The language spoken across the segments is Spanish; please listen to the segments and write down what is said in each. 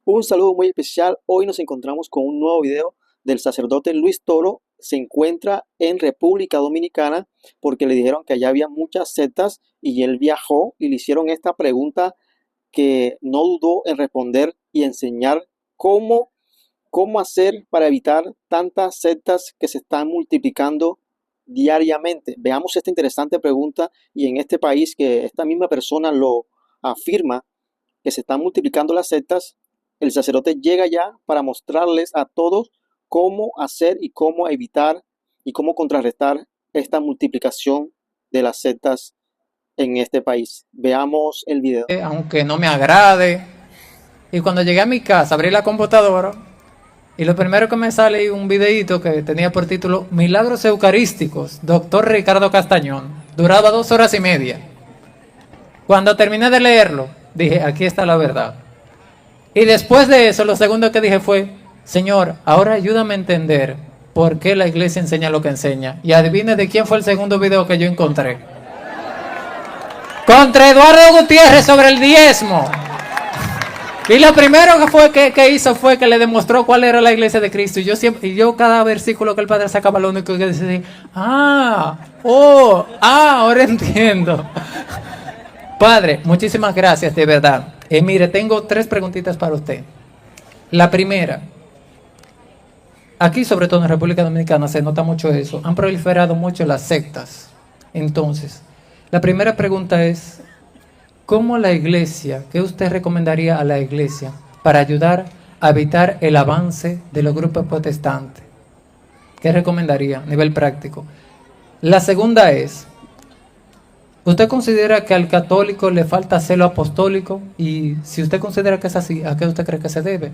Un saludo muy especial. Hoy nos encontramos con un nuevo video del sacerdote Luis Toro. Se encuentra en República Dominicana porque le dijeron que allá había muchas sectas y él viajó y le hicieron esta pregunta que no dudó en responder y enseñar cómo hacer para evitar tantas sectas que se están multiplicando diariamente. Veamos esta interesante pregunta y en este país que esta misma persona lo afirma que se están multiplicando las sectas, el sacerdote llega ya para mostrarles a todos cómo hacer y cómo evitar y cómo contrarrestar esta multiplicación de las sectas en este país. Veamos el video. Aunque no me agrade. Y cuando llegué a mi casa, abrí la computadora y lo primero que me sale es un videíto que tenía por título Milagros Eucarísticos, Doctor Ricardo Castañón. Duraba 2 horas y media. Cuando terminé de leerlo, dije, aquí está la verdad. Y después de eso, lo segundo que dije fue, Señor, ahora ayúdame a entender por qué la iglesia enseña lo que enseña. Y adivine de quién fue el segundo video que yo encontré. Contra Eduardo Gutiérrez sobre el diezmo. Y lo primero que hizo fue que le demostró cuál era la iglesia de Cristo. Y yo cada versículo que el padre sacaba, lo único que decía, ahora entiendo. Padre, muchísimas gracias, de verdad. Mire, tengo 3 preguntitas para usted. La primera, aquí sobre todo en República Dominicana se nota mucho eso. Han proliferado mucho las sectas. Entonces, la primera pregunta es, ¿cómo la iglesia, qué usted recomendaría a la iglesia para ayudar a evitar el avance de los grupos protestantes? ¿Qué recomendaría a nivel práctico? La segunda es, ¿usted considera que al católico le falta celo apostólico? Y si usted considera que es así, ¿a qué usted cree que se debe?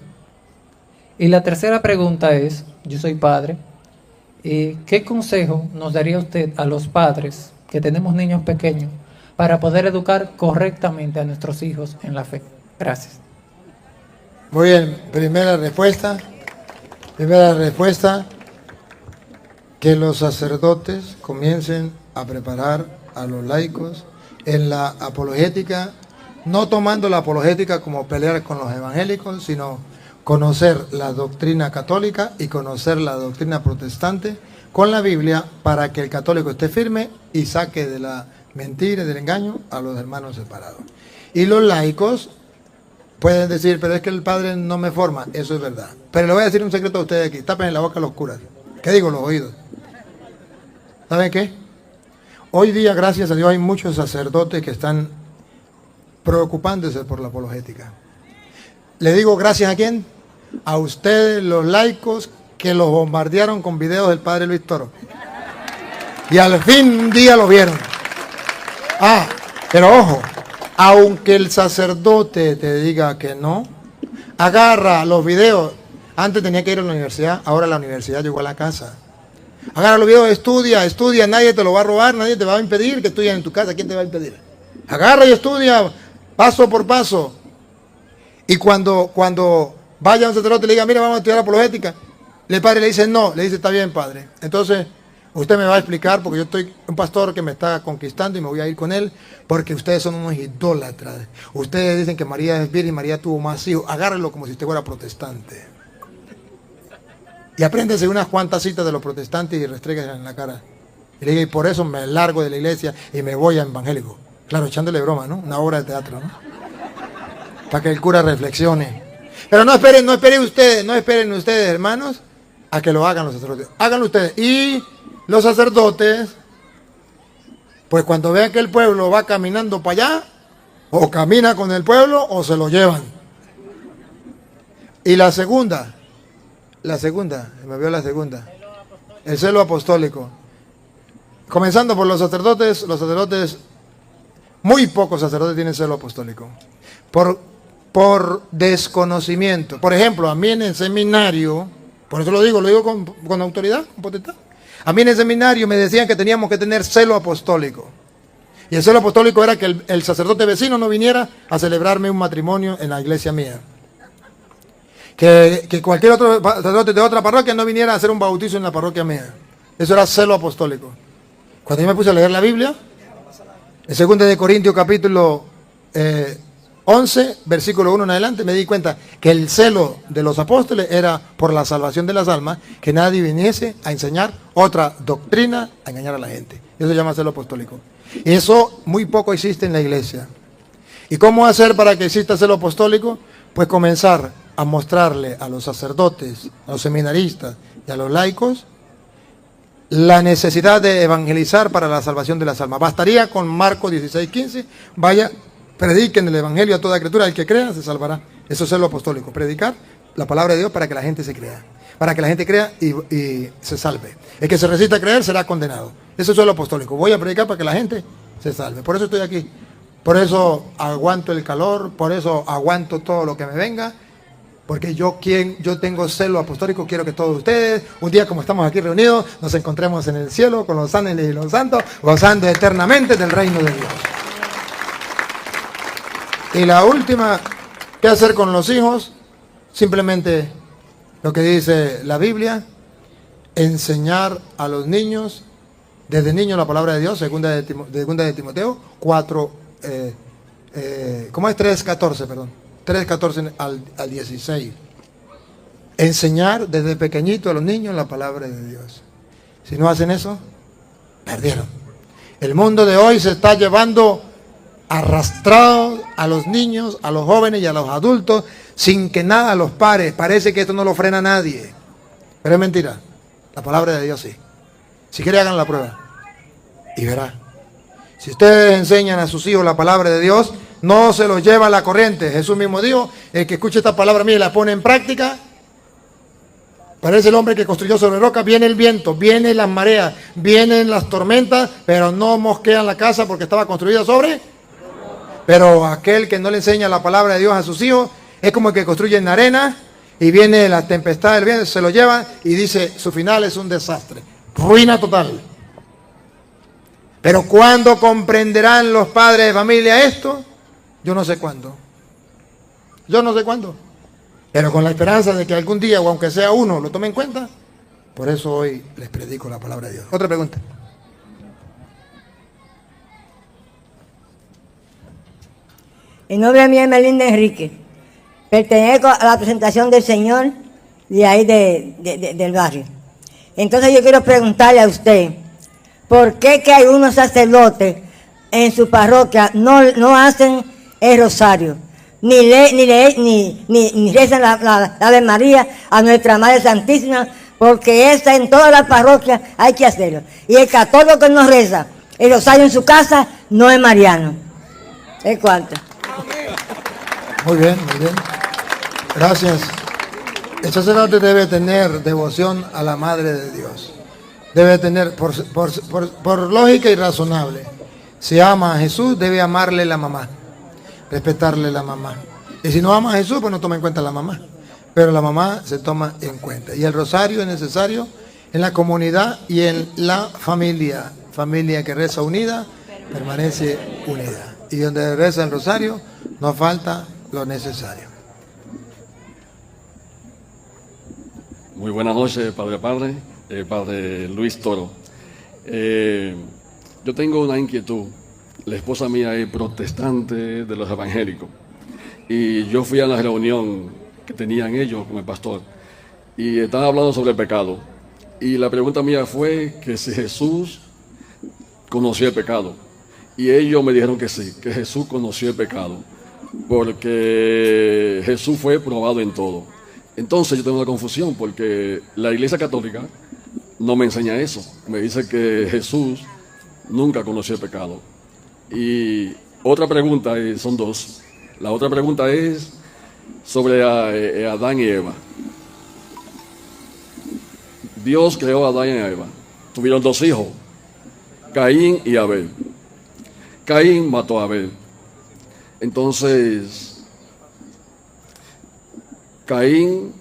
Y la tercera pregunta es, yo soy padre, ¿qué consejo nos daría usted a los padres que tenemos niños pequeños para poder educar correctamente a nuestros hijos en la fe? Gracias. Muy bien, primera respuesta, que los sacerdotes comiencen a preparar a los laicos en la apologética, no tomando la apologética como pelear con los evangélicos, sino conocer la doctrina católica y conocer la doctrina protestante con la Biblia para que el católico esté firme y saque de la mentira y del engaño a los hermanos separados. Y los laicos pueden decir, pero es que el padre no me forma. Eso es verdad. Pero le voy a decir un secreto a ustedes aquí. Tapen la boca los curas. ¿Qué digo? Los oídos. ¿Saben qué? Hoy día, gracias a Dios, hay muchos sacerdotes que están preocupándose por la apologética. Le digo gracias a quién. A ustedes, los laicos, que los bombardearon con videos del padre Luis Toro. Y al fin un día lo vieron. Pero ojo, aunque el sacerdote te diga que no, agarra los videos. Antes tenía que ir a la universidad, ahora la universidad llegó a la casa. Agarra los videos, estudia, nadie te lo va a robar, nadie te va a impedir que estudies en tu casa. ¿Quién te va a impedir? Agarra y estudia, paso por paso. Y cuando vaya un sacerdote y le diga, mira, vamos a estudiar apologética, el padre le dice, no, le dice, está bien, padre. Entonces, usted me va a explicar, porque yo estoy un pastor que me está conquistando y me voy a ir con él, porque ustedes son unos idólatras. Ustedes dicen que María es virgen y María tuvo más hijos. Agárrelo como si usted fuera protestante. Y apréndese unas cuantas citas de los protestantes y restréguense en la cara. Y le diga, y por eso me largo de la iglesia y me voy a evangélico. Claro, echándole broma, ¿no? Una obra de teatro, ¿no? Para que el cura reflexione. Pero no esperen ustedes, hermanos, a que lo hagan los sacerdotes. Háganlo ustedes. Y los sacerdotes, pues cuando vean que el pueblo va caminando para allá, o camina con el pueblo o se lo llevan. Y la segunda, el celo apostólico. Comenzando por los sacerdotes, muy pocos sacerdotes tienen celo apostólico. Por desconocimiento. Por ejemplo, a mí en el seminario, por eso lo digo con autoridad, con potestad. A mí en el seminario me decían que teníamos que tener celo apostólico. Y el celo apostólico era que el sacerdote vecino no viniera a celebrarme un matrimonio en la iglesia mía. Que cualquier otro sacerdote de otra parroquia no viniera a hacer un bautizo en la parroquia mía. Eso era celo apostólico. Cuando yo me puse a leer la Biblia, en 2 de Corintios capítulo 11, versículo 1 en adelante, me di cuenta que el celo de los apóstoles era por la salvación de las almas, que nadie viniese a enseñar otra doctrina, a engañar a la gente. Eso se llama celo apostólico. Y eso muy poco existe en la iglesia. ¿Y cómo hacer para que exista celo apostólico? Pues comenzar a mostrarle a los sacerdotes, a los seminaristas y a los laicos la necesidad de evangelizar para la salvación de las almas. Bastaría con Marcos 16:15, vaya, prediquen el evangelio a toda criatura, el que crea se salvará. Eso es celo apostólico, predicar la palabra de Dios para que la gente se crea, para que la gente crea y se salve. El que se resista a creer será condenado. Eso es celo apostólico, voy a predicar para que la gente se salve. Por eso estoy aquí, por eso aguanto el calor, por eso aguanto todo lo que me venga, porque yo tengo celo apostólico. Quiero que todos ustedes, un día como estamos aquí reunidos, nos encontremos en el cielo con los ángeles y los santos, gozando eternamente del reino de Dios. Y la última, ¿qué hacer con los hijos? Simplemente lo que dice la Biblia, enseñar a los niños, desde niños la palabra de Dios, segunda de Timoteo 4, ¿cómo es? 3:14, perdón. 3:14 al 16. Enseñar desde pequeñito a los niños la palabra de Dios. Si no hacen eso, perdieron. El mundo de hoy se está llevando arrastrados a los niños, a los jóvenes y a los adultos sin que nada los pare. Parece que esto no lo frena nadie, pero es mentira. La palabra de Dios sí. Si quiere, hagan la prueba y verá. Si ustedes enseñan a sus hijos la palabra de Dios, no se los lleva a la corriente. Jesús mismo dijo, el que escuche esta palabra mía y la pone en práctica, parece el hombre que construyó sobre roca. Viene el viento, vienen las mareas, vienen las tormentas, pero no mosquean la casa porque estaba construida sobre. Pero aquel que no le enseña la palabra de Dios a sus hijos es como el que construye en arena y viene la tempestad del viento, se lo lleva y dice, su final es un desastre, ruina total. Pero ¿cuándo comprenderán los padres de familia esto? Yo no sé cuándo. Yo no sé cuándo. Pero con la esperanza de que algún día, o aunque sea uno, lo tome en cuenta. Por eso hoy les predico la palabra de Dios. Otra pregunta. El nombre mío es Melinda Enrique. Pertenezco a la presentación del Señor de ahí del barrio. Entonces yo quiero preguntarle a usted, ¿por qué que hay unos sacerdotes en su parroquia no hacen el rosario? Ni rezan la Ave María a Nuestra Madre Santísima, porque esa en todas las parroquias hay que hacerlo. Y el católico que no reza el rosario en su casa no es mariano. ¿Es cuánto? Muy bien, muy bien. Gracias. El sacerdote debe tener devoción a la Madre de Dios. Debe tener, por lógica y razonable, si ama a Jesús, debe amarle la mamá, respetarle la mamá. Y si no ama a Jesús, pues no toma en cuenta a la mamá. Pero la mamá se toma en cuenta. Y el rosario es necesario en la comunidad y en la familia. Familia que reza unida, permanece unida. Y donde reza el rosario, no falta lo necesario. Muy buenas noches, Padre Luis Toro. Yo tengo una inquietud. La esposa mía es protestante de los evangélicos. Y yo fui a la reunión que tenían ellos con el pastor. Y estaban hablando sobre el pecado. Y la pregunta mía fue que si Jesús conocía el pecado. Y ellos me dijeron que sí, que Jesús conoció el pecado. Porque Jesús fue probado en todo. Entonces yo tengo una confusión porque la Iglesia Católica no me enseña eso. Me dice que Jesús nunca conoció el pecado. Y otra pregunta, son dos. La otra pregunta es sobre Adán y Eva. Dios creó a Adán y a Eva. Tuvieron dos hijos, Caín y Abel. Caín mató a Abel. Entonces, Caín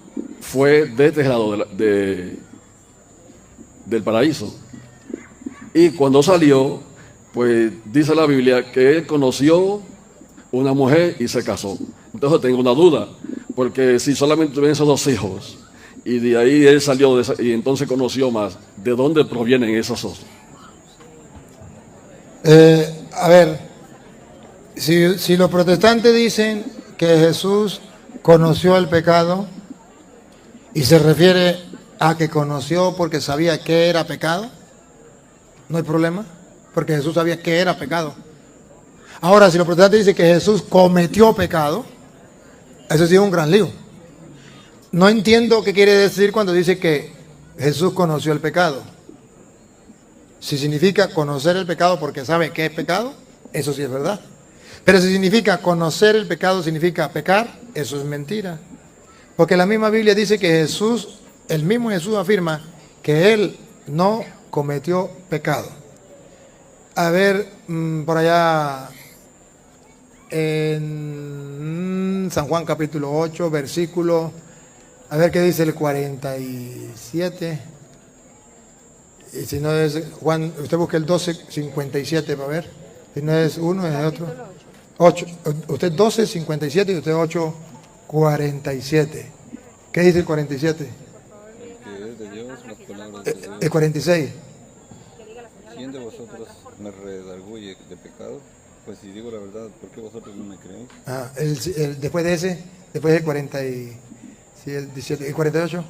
fue desterrado del paraíso. Y cuando salió, pues dice la Biblia que él conoció una mujer y se casó. Entonces tengo una duda, porque si solamente tuvieron esos dos hijos, y de ahí él salió y entonces conoció más, ¿de dónde provienen esos dos? A ver, Si los protestantes dicen que Jesús conoció el pecado y se refiere a que conoció porque sabía que era pecado, no hay problema, porque Jesús sabía que era pecado. Ahora, si los protestantes dicen que Jesús cometió pecado, eso sí es un gran lío. No entiendo qué quiere decir cuando dice que Jesús conoció el pecado. Si significa conocer el pecado porque sabe que es pecado, eso sí es verdad. Pero si significa conocer el pecado, significa pecar, eso es mentira. Porque la misma Biblia dice que Jesús, el mismo Jesús afirma que Él no cometió pecado. A ver, por allá en San Juan capítulo 8, versículo, a ver qué dice el 47. Y si no es Juan, usted busca el 12:57 para ver. Si no es uno, es otro. 8. Usted 12:57 y usted 8:47. ¿Qué dice el 47? Que es de Dios, las palabras de Dios. El 46. ¿Quién de vosotros me redarguye de pecado? Pues si digo la verdad, ¿por qué vosotros no me creéis? Después de ese, después del 40 y, sí, el 17, el 48.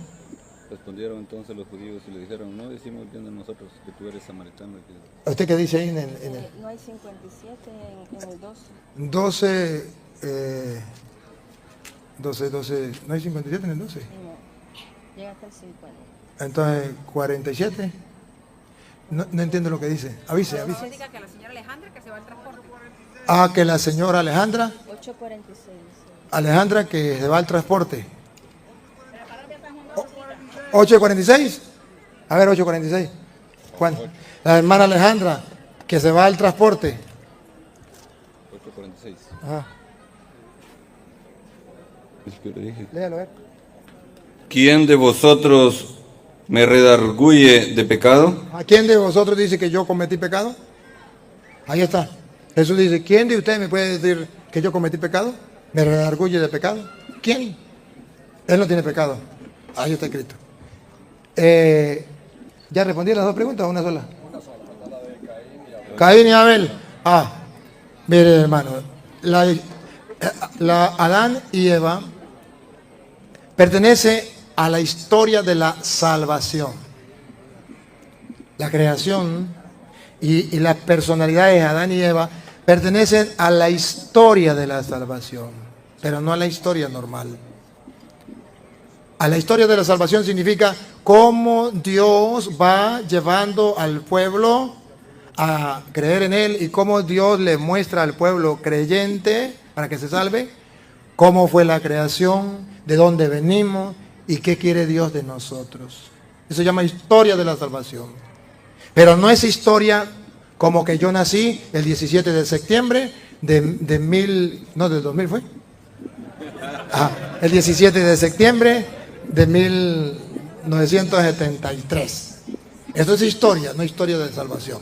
Respondieron entonces los judíos y le dijeron, no decimos bien de nosotros que tú eres samaritano. ¿Usted qué dice ahí en el No hay 57 en el 12. 12, ¿no hay 57 en el 12? No, llega hasta el 50. Entonces, 47. No entiendo lo que dice. Avise. Diga que a la señora Alejandra que se va al transporte. Ah, que la señora Alejandra. 8:46. Alejandra que se va al transporte. 8:46. A ver, 8:46. Juan. La hermana Alejandra que se va al transporte. 8:46. Ajá. Es que le dije. Léalo, a ver. ¿Quién de vosotros me redarguye de pecado? ¿A quién de vosotros dice que yo cometí pecado? Ahí está. Jesús dice, ¿quién de ustedes me puede decir que yo cometí pecado? ¿Me redarguye de pecado? ¿Quién? Él no tiene pecado. Ahí está escrito. ¿Ya respondí a las dos preguntas o una sola? Caín y Abel. Mire, hermano, la Adán y Eva pertenece a la historia de la salvación. La creación y las personalidades de Adán y Eva pertenecen a la historia de la salvación, pero no a la historia normal. A la historia de la salvación significa cómo Dios va llevando al pueblo a creer en Él y cómo Dios le muestra al pueblo creyente para que se salve, cómo fue la creación, de dónde venimos y qué quiere Dios de nosotros. Eso se llama historia de la salvación. Pero no es historia como que yo nací el 17 de septiembre del 2000 fue. El 17 de septiembre de 1973. Eso es historia, no historia de salvación.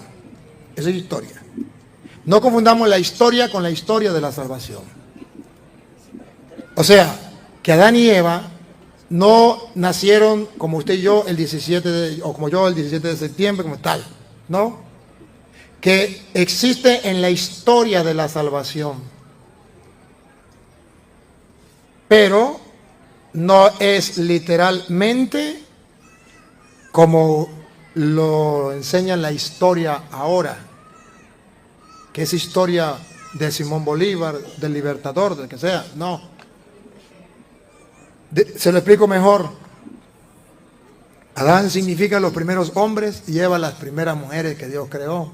Eso es historia. No confundamos la historia con la historia de la salvación. O sea, que Adán y Eva no nacieron como usted y yo el 17 o como yo el 17 de septiembre, como tal. No. Que existe en la historia de la salvación. Pero no es literalmente como lo enseña la historia ahora, que es historia de Simón Bolívar, del Libertador, del que sea. No. Se lo explico mejor. Adán significa los primeros hombres y Eva las primeras mujeres que Dios creó.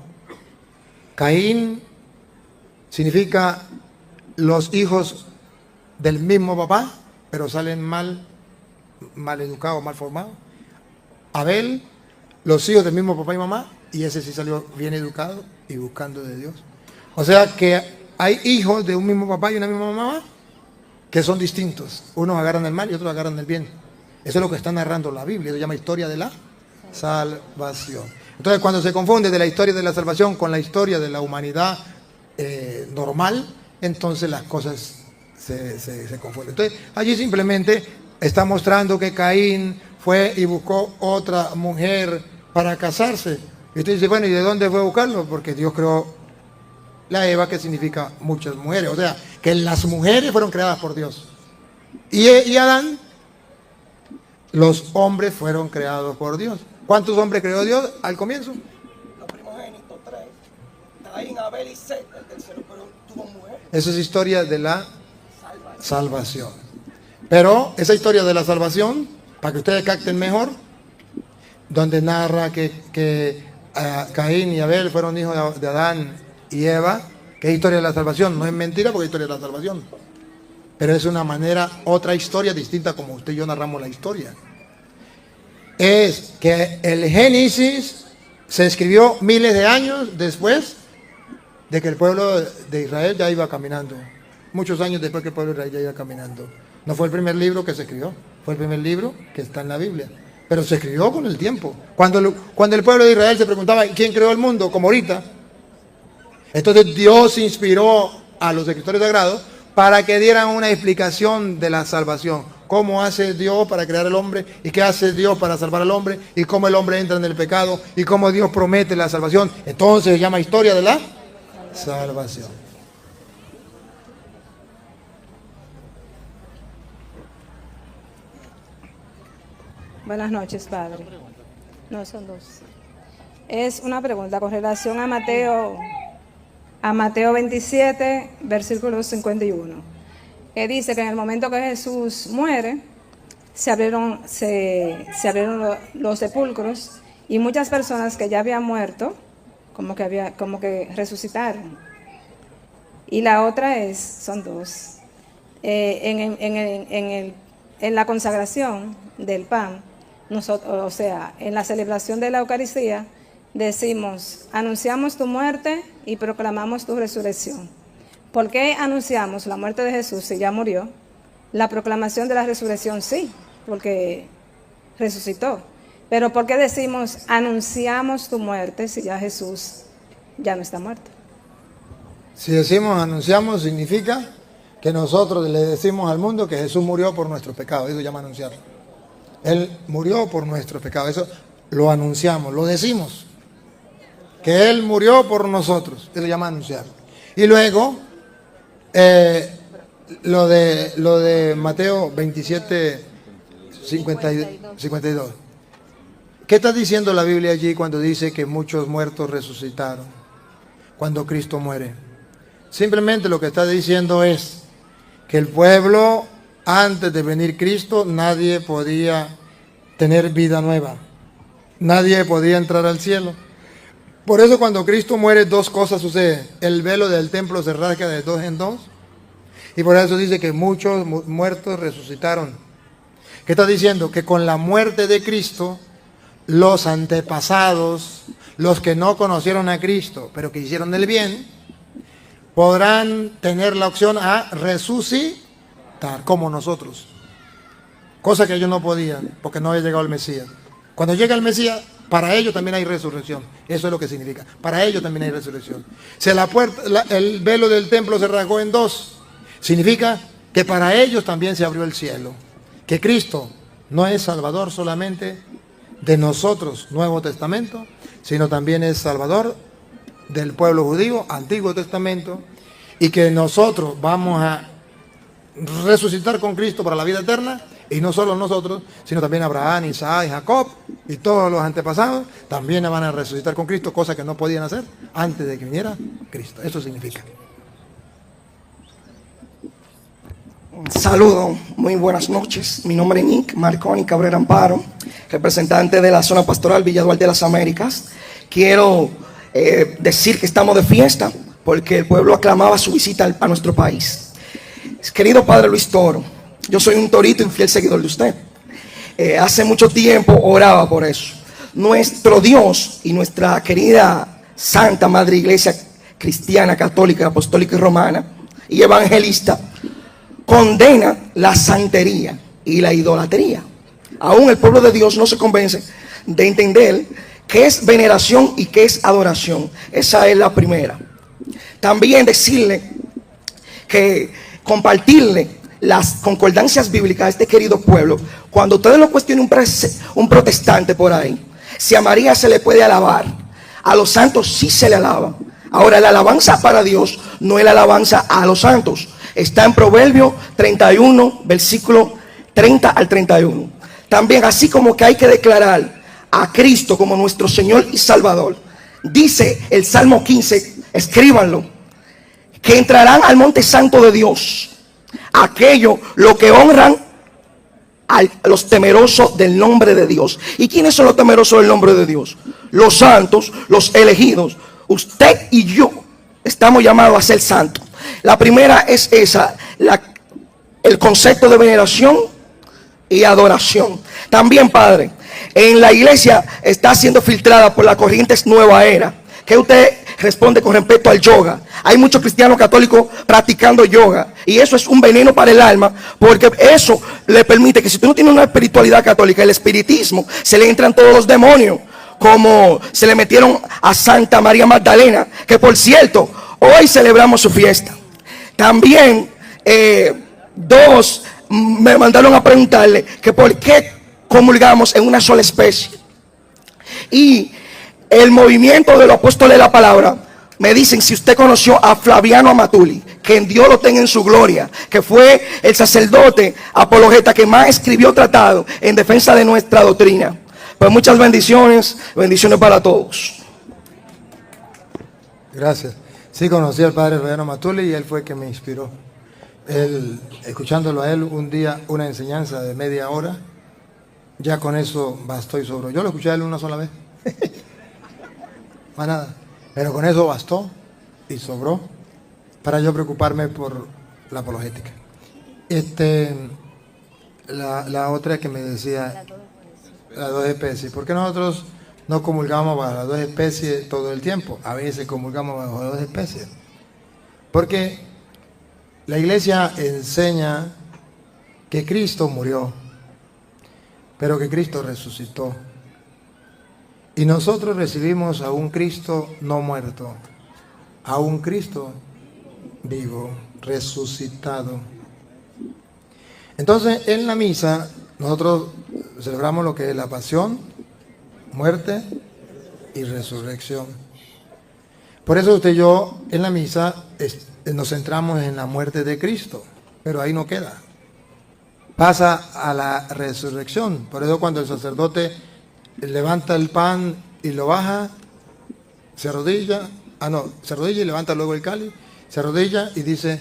Caín significa los hijos del mismo papá, pero salen mal educados, mal formados. Abel, los hijos del mismo papá y mamá, y ese sí salió bien educado y buscando de Dios. O sea que hay hijos de un mismo papá y una misma mamá que son distintos. Unos agarran el mal y otros agarran el bien. Eso es lo que está narrando la Biblia. Eso se llama historia de la salvación. Entonces, cuando se confunde de la historia de la salvación con la historia de la humanidad normal, entonces las cosas se confunden. Entonces, allí simplemente está mostrando que Caín fue y buscó otra mujer para casarse. Y usted dice, bueno, ¿y de dónde fue a buscarlo? Porque Dios creó la Eva, que significa muchas mujeres. O sea, que las mujeres fueron creadas por Dios. Y Adán, los hombres fueron creados por Dios. ¿Cuántos hombres creó Dios al comienzo? Los primogénitos, 3. Caín, Abel y Set, el tercero, pero tuvo mujer. Eso es historia de la salvación. Pero esa historia de la salvación, para que ustedes capten mejor, donde narra que Caín y Abel fueron hijos de Adán y Eva, que es historia de la salvación. No es mentira porque es historia de la salvación. Pero es una manera, otra historia distinta como usted y yo narramos la historia. Es que el Génesis se escribió miles de años después de que el pueblo de Israel ya iba caminando. Muchos años después que el pueblo de Israel ya iba caminando. No fue el primer libro que se escribió, fue el primer libro que está en la Biblia. Pero se escribió con el tiempo. Cuando el pueblo de Israel se preguntaba ¿quién creó el mundo? Como ahorita. Entonces Dios inspiró a los escritores sagrados para que dieran una explicación de la salvación. Cómo hace Dios para crear al hombre y qué hace Dios para salvar al hombre y cómo el hombre entra en el pecado y cómo Dios promete la salvación. Entonces se llama historia de la salvación. Buenas noches, padre. No, son dos. Es una pregunta con relación a Mateo 27, versículo 51, que dice que en el momento que Jesús muere, se abrieron los sepulcros y muchas personas que ya habían muerto, como que resucitaron. Y la otra son dos. En la consagración del pan, nosotros, o sea, en la celebración de la Eucaristía, decimos, anunciamos tu muerte y proclamamos tu resurrección. ¿Por qué anunciamos la muerte de Jesús si ya murió? La proclamación de la resurrección sí, porque resucitó. Pero ¿por qué decimos, anunciamos tu muerte si ya Jesús ya no está muerto? Si decimos anunciamos, significa que nosotros le decimos al mundo que Jesús murió por nuestros pecados. Eso se llama anunciar. Él murió por nuestros pecados. Eso lo anunciamos, lo decimos. Que Él murió por nosotros. Eso se llama anunciar. Y luego, lo de Mateo 27, 52. ¿Qué está diciendo la Biblia allí cuando dice que muchos muertos resucitaron cuando Cristo muere? Simplemente lo que está diciendo es que el pueblo, antes de venir Cristo, nadie podía tener vida nueva. Nadie podía entrar al cielo. Por eso cuando Cristo muere, dos cosas suceden. El velo del templo se rasga de dos en dos. Y por eso dice que muchos muertos resucitaron. ¿Qué está diciendo? Que con la muerte de Cristo, los antepasados, los que no conocieron a Cristo, pero que hicieron el bien, podrán tener la opción a resucitar, como nosotros. Cosa que ellos no podían, porque no había llegado el Mesías. Cuando llega el Mesías, para ellos también hay resurrección. Eso es lo que significa. Para ellos también hay resurrección. Si el velo del templo se rasgó en dos, significa que para ellos también se abrió el cielo. Que Cristo no es Salvador solamente de nosotros, Nuevo Testamento, sino también es Salvador del pueblo judío, Antiguo Testamento, y que nosotros vamos a resucitar con Cristo para la vida eterna. Y no solo nosotros, sino también Abraham, Isaac, Jacob y todos los antepasados también van a resucitar con Cristo, cosa que no podían hacer antes de que viniera Cristo. Eso significa. Saludos, muy buenas noches. Mi nombre es Nick Marconi Cabrera Amparo, representante de la zona pastoral Villa Duarte de las Américas. Quiero decir que estamos de fiesta porque el pueblo aclamaba su visita a nuestro país. Querido Padre Luis Toro, yo soy un torito y fiel seguidor de usted. Hace mucho tiempo oraba por eso. Nuestro Dios y nuestra querida Santa Madre Iglesia Cristiana, Católica, Apostólica y Romana y Evangelista condena la santería y la idolatría. Aún el pueblo de Dios no se convence de entender qué es veneración y qué es adoración. Esa es la primera. También decirle que compartirle las concordancias bíblicas a este querido pueblo. Cuando ustedes lo cuestionen un protestante por ahí, si a María se le puede alabar, a los santos sí se le alaba, Ahora, la alabanza para Dios no es la alabanza a los santos. Está en Proverbios 31, versículo 30 al 31. También, así como que hay que declarar a Cristo como nuestro Señor y Salvador. Dice el Salmo 15, escríbanlo, que entrarán al monte santo de Dios aquellos los que honran a los temerosos del nombre de Dios. ¿Y quiénes son los temerosos del nombre de Dios? Los santos, los elegidos. Usted y yo estamos llamados a ser santos. La primera es esa, el concepto de veneración y adoración. También, Padre, en la iglesia está siendo filtrada por la corriente nueva era. ¿Qué usted responde con respecto al yoga? Hay muchos cristianos católicos practicando yoga, y eso es un veneno para el alma, porque eso le permite que, si tú no tienes una espiritualidad católica, el espiritismo, se le entran todos los demonios, como se le metieron a Santa María Magdalena, que por cierto, hoy celebramos su fiesta. También dos me mandaron a preguntarle que por qué comulgamos en una sola especie. Y el movimiento de los apóstoles de la palabra, me dicen, si usted conoció a Flaviano Amatuli, que en Dios lo tenga en su gloria, que fue el sacerdote apologeta que más escribió tratado en defensa de nuestra doctrina. Pues muchas bendiciones para todos. Gracias. Sí, conocí al padre Flaviano Amatuli y él fue el que me inspiró. Él, escuchándolo a él un día, una enseñanza de media hora, ya con eso bastó y sobró. Yo lo escuché a él una sola vez. Más nada. Pero con eso bastó y sobró para yo preocuparme por la apologética. La otra que me decía, las dos especies. ¿Por qué nosotros no comulgamos bajo las dos especies todo el tiempo? A veces comulgamos bajo las dos especies. Porque la iglesia enseña que Cristo murió, pero que Cristo resucitó. Y nosotros recibimos a un Cristo no muerto, a un Cristo vivo, resucitado. Entonces, en la misa, nosotros celebramos lo que es la pasión, muerte y resurrección. Por eso usted y yo, en la misa, nos centramos en la muerte de Cristo, pero ahí no queda. Pasa a la resurrección. Por eso cuando el sacerdote levanta el pan y lo baja, se arrodilla y levanta luego el cáliz, se arrodilla y dice,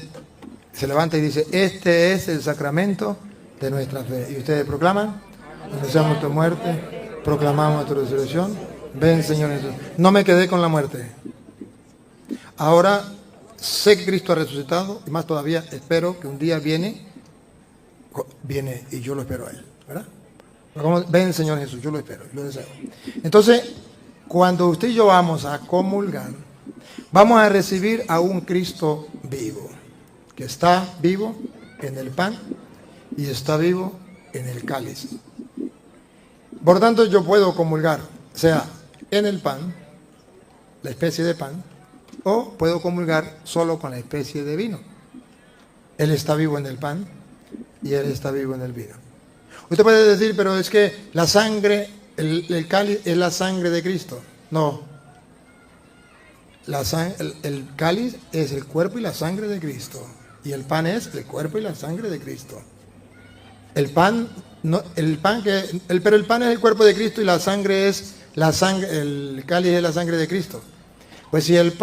se levanta y dice, este es el sacramento de nuestra fe. Y ustedes proclaman, anunciamos tu muerte, proclamamos tu resurrección, ven Señor Jesús. No me quedé con la muerte. Ahora sé que Cristo ha resucitado, y más todavía espero que un día viene y yo lo espero a Él, ¿verdad? Ven Señor Jesús, yo lo espero, lo deseo. Entonces, cuando usted y yo vamos a comulgar, vamos a recibir a un Cristo vivo, que está vivo en el pan y está vivo en el cáliz. Por tanto, yo puedo comulgar, sea en el pan, la especie de pan, o puedo comulgar solo con la especie de vino. Él está vivo en el pan y Él está vivo en el vino. Usted puede decir, pero es que la sangre, el cáliz es la sangre de Cristo. No. El cáliz es el cuerpo y la sangre de Cristo. Y el pan es el cuerpo y la sangre de Cristo. El pan es el cuerpo de Cristo y la sangre es la sangre, el cáliz es la sangre de Cristo. Pues si el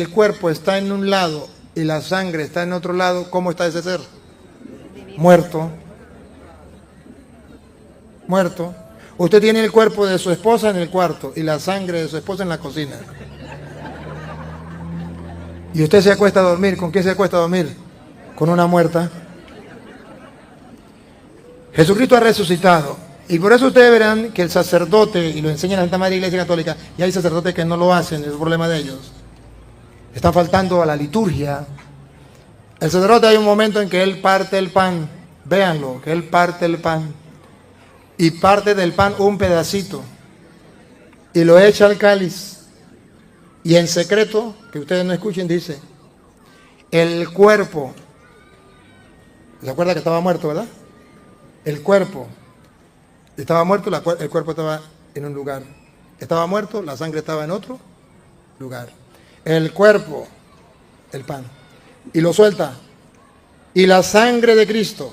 cuerpo está en un lado y la sangre está en otro lado, ¿cómo está ese ser? Muerto. Muerto. Usted tiene el cuerpo de su esposa en el cuarto y la sangre de su esposa en la cocina. Y usted se acuesta a dormir. ¿Con qué se acuesta a dormir? Con una muerta. Jesucristo ha resucitado. Y por eso ustedes verán que el sacerdote, y lo enseña la Santa Madre Iglesia Católica, y hay sacerdotes que no lo hacen, es un problema de ellos. Está faltando a la liturgia. El sacerdote, hay un momento en que él parte el pan. Véanlo, que él parte el pan. Y parte del pan un pedacito y lo echa al cáliz, y en secreto, que ustedes no escuchen, dice, el cuerpo, ¿se acuerda que estaba muerto, verdad? El cuerpo estaba muerto, el cuerpo estaba en un lugar, estaba muerto, la sangre estaba en otro lugar. el cuerpo, el pan, y lo suelta, y la sangre de Cristo,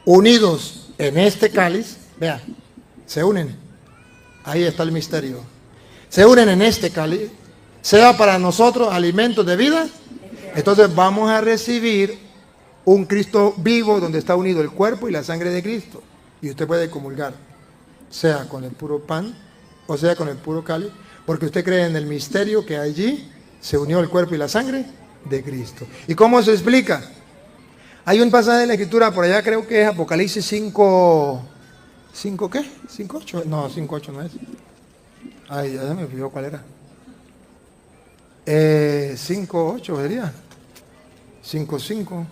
unidos en este cáliz, vea, se unen, ahí está el misterio, se unen en este cáliz, sea para nosotros alimento de vida, entonces vamos a recibir un Cristo vivo donde está unido el cuerpo y la sangre de Cristo, y usted puede comulgar, sea con el puro pan, o sea con el puro cáliz, porque usted cree en el misterio que allí se unió el cuerpo y la sangre de Cristo. ¿Y cómo se explica? Hay un pasaje de la Escritura, por allá creo que es Apocalipsis 5, ¿5 qué? ¿5:8? No, 5:8 no es. Ay, ya se me olvidó cuál era. 5:8 sería. 5:5.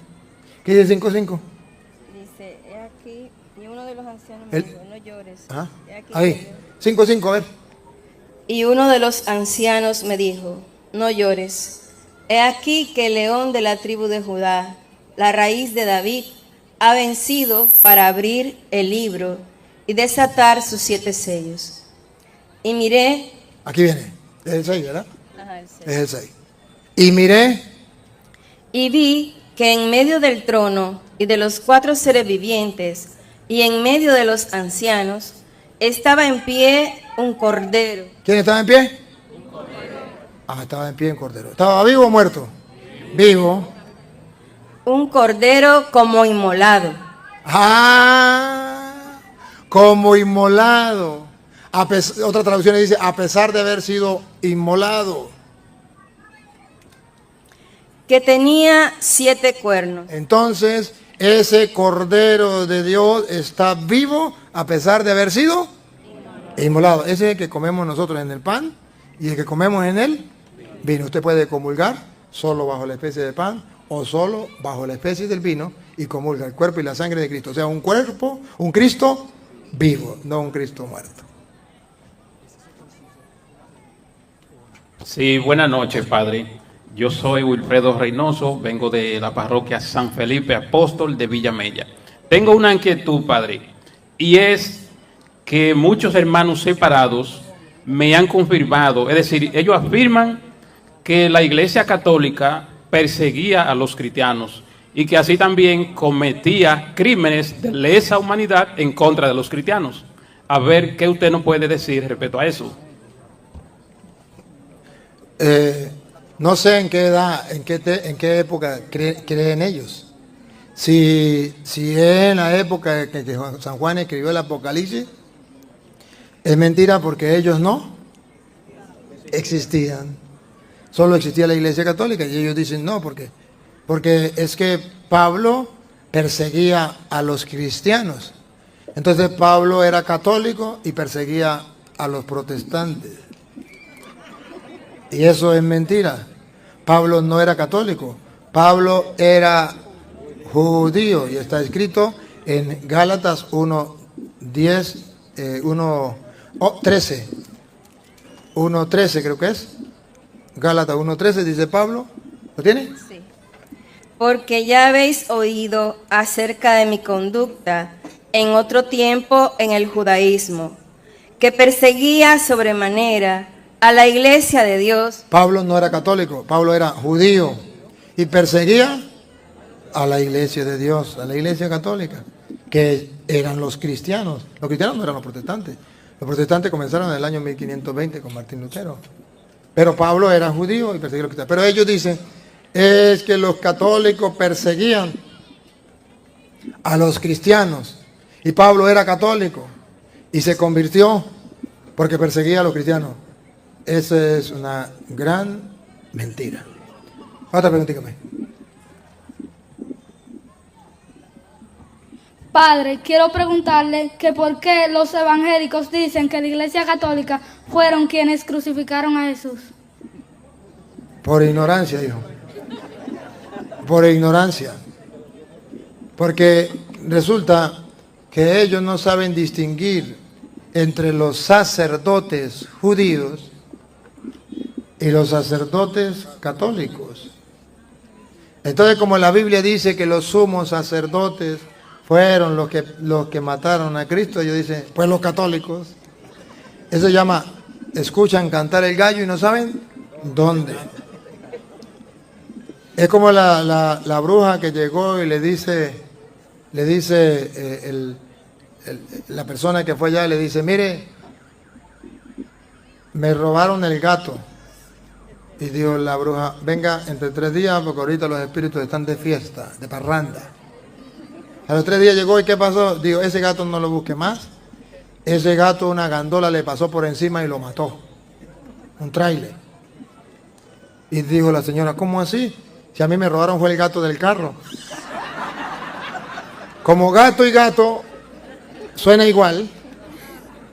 ¿Qué dice 5:5? Dice, he aquí, y uno de los ancianos me dijo, no llores. Ah, He aquí ahí, 5:5, a ver. Y uno de los ancianos me dijo, no llores. He aquí que el león de la tribu de Judá, la raíz de David, ha vencido para abrir el libro y desatar sus 7 sellos. Y miré... Aquí viene, es el 6, ¿verdad? Ajá, el 6. Es el 6. Y miré... Y vi que en medio del trono y de los 4 seres vivientes y en medio de los ancianos estaba en pie un cordero. ¿Quién estaba en pie? Un cordero. Ah, estaba en pie un cordero. ¿Estaba vivo o muerto? Vivo. Un cordero como inmolado. Ah, como inmolado. Otra traducción dice, a pesar de haber sido inmolado. Que tenía 7 cuernos. Entonces, ese cordero de Dios está vivo a pesar de haber sido inmolado. Ese es el que comemos nosotros en el pan y el que comemos en el vino. Usted puede comulgar solo bajo la especie de pan o solo bajo la especie del vino y comulga el cuerpo y la sangre de Cristo. O sea, un cuerpo, un Cristo vivo, no un Cristo muerto. Sí, buenas noches, Padre. Yo soy Wilfredo Reynoso, vengo de la parroquia San Felipe Apóstol de Villamella. Tengo una inquietud, Padre, y es que muchos hermanos separados me han confirmado, es decir, ellos afirman que la Iglesia Católica perseguía a los cristianos y que así también cometía crímenes de lesa humanidad en contra de los cristianos. A ver, ¿qué usted nos puede decir respecto a eso? No sé en qué edad, en qué época creen ellos. Si es en la época que San Juan escribió el Apocalipsis, es mentira porque ellos no existían. Solo existía la Iglesia Católica y ellos dicen no, porque es que Pablo perseguía a los cristianos. Entonces Pablo era católico y perseguía a los protestantes. Y eso es mentira. Pablo no era católico. Pablo era judío y está escrito en Gálatas 1:10, 1:13. 1:13 creo que es. Gálatas 1:13 dice Pablo. ¿Lo tiene? Sí. Porque ya habéis oído acerca de mi conducta en otro tiempo en el judaísmo, que perseguía sobremanera a la iglesia de Dios. Pablo no era católico, Pablo era judío y perseguía a la iglesia de Dios, a la iglesia católica, que eran los cristianos. Los cristianos no eran los protestantes. Los protestantes comenzaron en el año 1520 con Martín Lutero. Pero Pablo era judío y perseguía a los cristianos. Pero ellos dicen, es que los católicos perseguían a los cristianos. Y Pablo era católico y se convirtió porque perseguía a los cristianos. Esa es una gran mentira. Otra preguntita. Padre, quiero preguntarle que por qué los evangélicos dicen que la Iglesia Católica fueron quienes crucificaron a Jesús. Por ignorancia, hijo. Por ignorancia. Porque resulta que ellos no saben distinguir entre los sacerdotes judíos y los sacerdotes católicos. Entonces, como la Biblia dice que los sumos sacerdotes fueron los que mataron a Cristo, ellos dicen, pues los católicos. Eso se llama, escuchan cantar el gallo y no saben ¿Dónde? Es como la bruja que llegó y le dice la persona que fue allá, le dice, mire, me robaron el gato. Y dijo la bruja, venga entre 3 días porque ahorita los espíritus están de fiesta, de parranda. A los 3 días llegó y ¿qué pasó? Digo, ese gato no lo busque más. Ese gato, una gandola le pasó por encima y lo mató. Un tráiler. Y dijo la señora, ¿cómo así? Si a mí me robaron fue el gato del carro. Como gato y gato suena igual,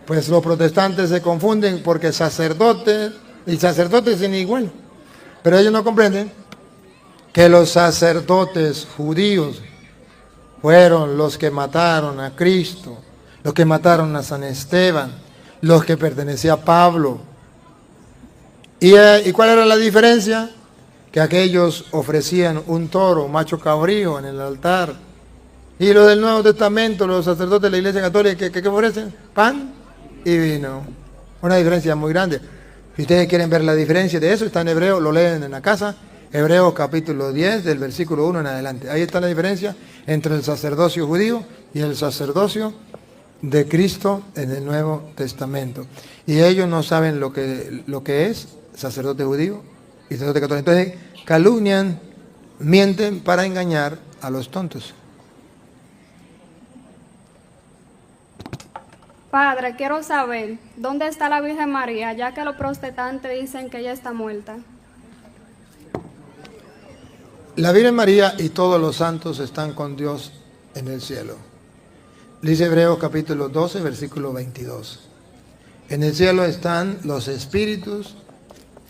pues los protestantes se confunden porque sacerdote y sacerdote suena igual. Pero ellos no comprenden que los sacerdotes judíos fueron los que mataron a Cristo, los que mataron a San Esteban, los que pertenecía a Pablo. ¿Y cuál era la diferencia? Que aquellos ofrecían un toro, un macho cabrío en el altar. Y los del Nuevo Testamento, los sacerdotes de la Iglesia Católica, ¿qué ofrecen? Pan y vino. Una diferencia muy grande. Si ustedes quieren ver la diferencia de eso, está en Hebreo, lo leen en la casa. Hebreos capítulo 10, del versículo 1 en adelante. Ahí está la diferencia entre el sacerdocio judío y el sacerdocio de Cristo en el Nuevo Testamento. Y ellos no saben lo que es sacerdote judío y sacerdote católico. Entonces calumnian, mienten para engañar a los tontos. Padre, quiero saber, ¿dónde está la Virgen María, ya que los protestantes dicen que ella está muerta? La Virgen María y todos los santos están con Dios en el cielo. Dice Hebreos capítulo 12, versículo 22. En el cielo están los espíritus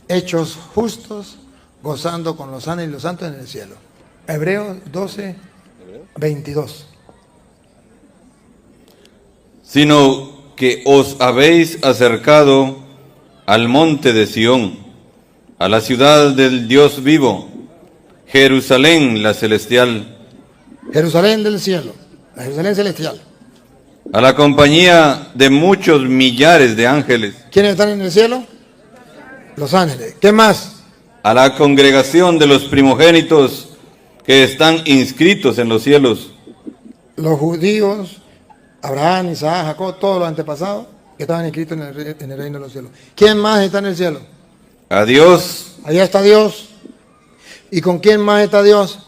hechos justos, gozando con los sanos y los santos en el cielo. Hebreos 12, 22. Sino que os habéis acercado al monte de Sión, a la ciudad del Dios vivo, Jerusalén la celestial. Jerusalén del cielo, la Jerusalén celestial. A la compañía de muchos millares de ángeles. ¿Quiénes están en el cielo? Los ángeles. ¿Qué más? A la congregación de los primogénitos que están inscritos en los cielos. Los judíos, Abraham, Isaac, Jacob, todos los antepasados que estaban inscritos en el reino de los cielos. ¿Quién más está en el cielo? A Dios. Allá está Dios. ¿Y con quién más está Dios?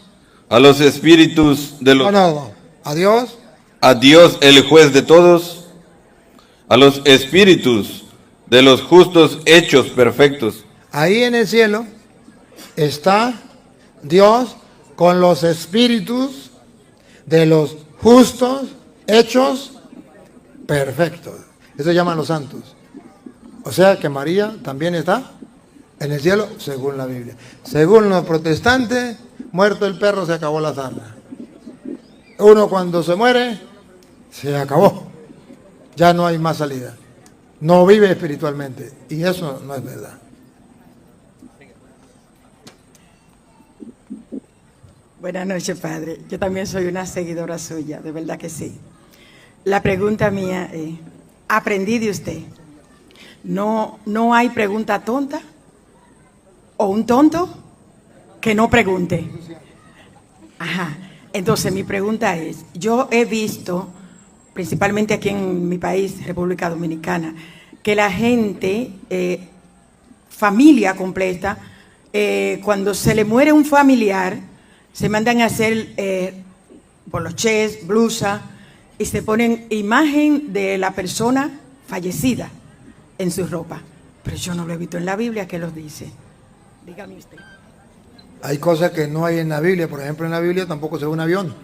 A los espíritus de los... No. ¿A Dios? A Dios el juez de todos. A los espíritus de los justos hechos perfectos. Ahí en el cielo está Dios con los espíritus de los justos hechos perfectos. Eso llaman los santos. O sea que María también está en el cielo según la Biblia. Según los protestantes, muerto el perro se acabó la sarna. Uno cuando se muere, se acabó. Ya no hay más salida. No vive espiritualmente. Y eso no es verdad. Buenas noches, Padre. Yo también soy una seguidora suya, de verdad que sí. La pregunta mía es, aprendí de usted. No hay pregunta tonta o un tonto que no pregunte. Ajá. Entonces mi pregunta es, yo he visto, principalmente aquí en mi país, República Dominicana, que la gente, familia completa, cuando se le muere un familiar, se mandan a hacer polochés, blusa, y se ponen imagen de la persona fallecida en su ropa. Pero yo no lo he visto en la Biblia que los dice. Dígame usted. Hay cosas que no hay en la Biblia. Por ejemplo, en la Biblia tampoco se ve un avión.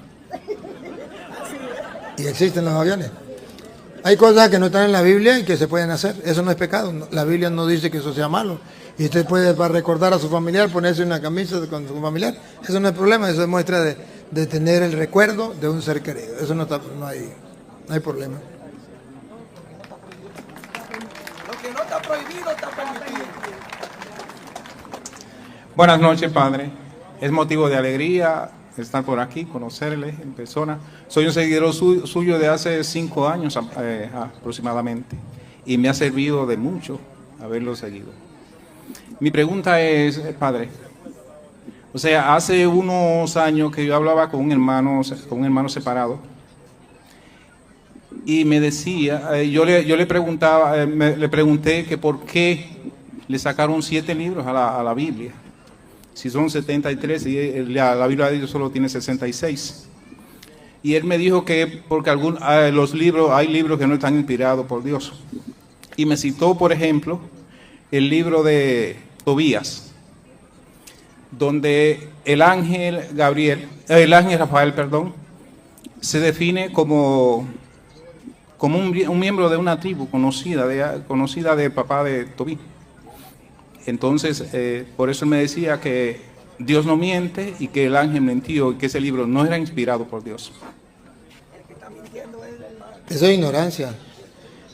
Y existen los aviones. Hay cosas que no están en la Biblia y que se pueden hacer. Eso no es pecado. La Biblia no dice que eso sea malo. Y usted puede, para recordar a su familiar, ponerse una camisa con su familiar. Eso no es problema. Eso es muestra de tener el recuerdo de un ser querido. Eso no hay problema. Lo que no está prohibido está permitido. Buenas noches, Padre. Es motivo de alegría estar por aquí, conocerle en persona. Soy un seguidor suyo de hace 5 años aproximadamente y me ha servido de mucho haberlo seguido. Mi pregunta es, padre, o sea, hace unos años que yo hablaba con un hermano separado, y me decía, yo le preguntaba, le pregunté que por qué le sacaron 7 libros a la Biblia, si son 73 y la Biblia de ellos solo tiene 66. Y él me dijo que porque hay libros que no están inspirados por Dios. Y me citó, por ejemplo, el libro de Tobías, donde el ángel Rafael, se define como un miembro de una tribu conocida del papá de Tobí. Entonces, por eso él me decía que Dios no miente y que el ángel mentió y que ese libro no era inspirado por Dios. Eso es ignorancia,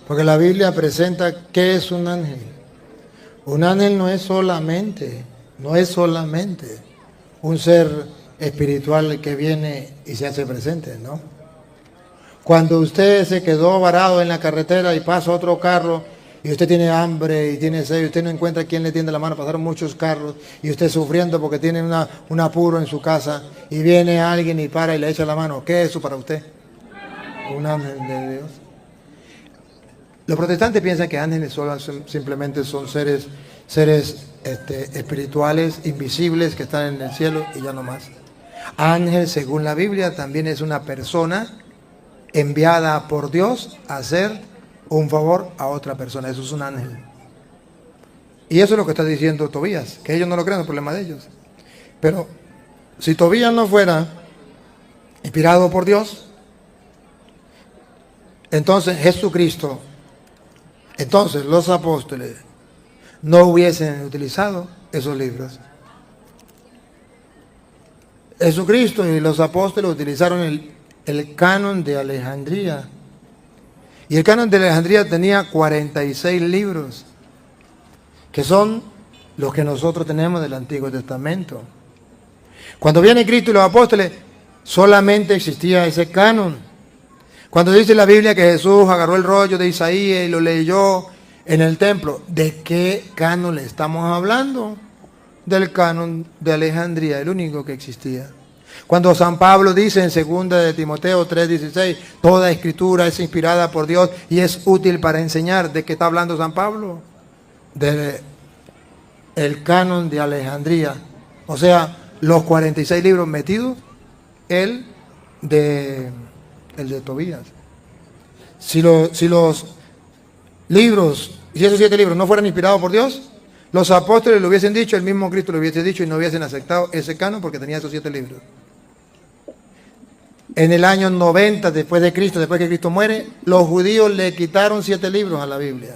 porque la Biblia presenta qué es un ángel. Un ángel no es solamente un ser espiritual que viene y se hace presente, ¿no? Cuando usted se quedó varado en la carretera y pasa otro carro y usted tiene hambre y tiene sed y usted no encuentra quién le tiende la mano, pasaron muchos carros y usted sufriendo porque tiene un apuro en su casa y viene alguien y para y le echa la mano, ¿qué es eso para usted? Un ángel de Dios. Los protestantes piensan que ángeles simplemente son seres espirituales, invisibles, que están en el cielo y ya no más. Ángel, según la Biblia, también es una persona enviada por Dios a hacer un favor a otra persona. Eso es un ángel. Y eso es lo que está diciendo Tobías, que ellos no lo creen, es el problema de ellos. Pero si Tobías no fuera inspirado por Dios, entonces Jesucristo, entonces los apóstoles no hubiesen utilizado esos libros. Jesucristo y los apóstoles utilizaron el canon de Alejandría. Y el canon de Alejandría tenía 46 libros, que son los que nosotros tenemos del Antiguo Testamento. Cuando viene Cristo y los apóstoles, solamente existía ese canon. Cuando dice la Biblia que Jesús agarró el rollo de Isaías y lo leyó en el templo, ¿de qué canon le estamos hablando? Del canon de Alejandría, el único que existía. Cuando San Pablo dice en 2 de Timoteo 3:16, toda escritura es inspirada por Dios y es útil para enseñar, ¿de qué está hablando San Pablo? Del canon de Alejandría. O sea, los 46 libros metidos, el de Tobías. Si los libros, si esos 7 libros no fueran inspirados por Dios, los apóstoles lo hubiesen dicho, el mismo Cristo lo hubiese dicho y no hubiesen aceptado ese canon porque tenía esos 7 libros. En el año 90 después de Cristo, después que Cristo muere, los judíos le quitaron 7 libros a la Biblia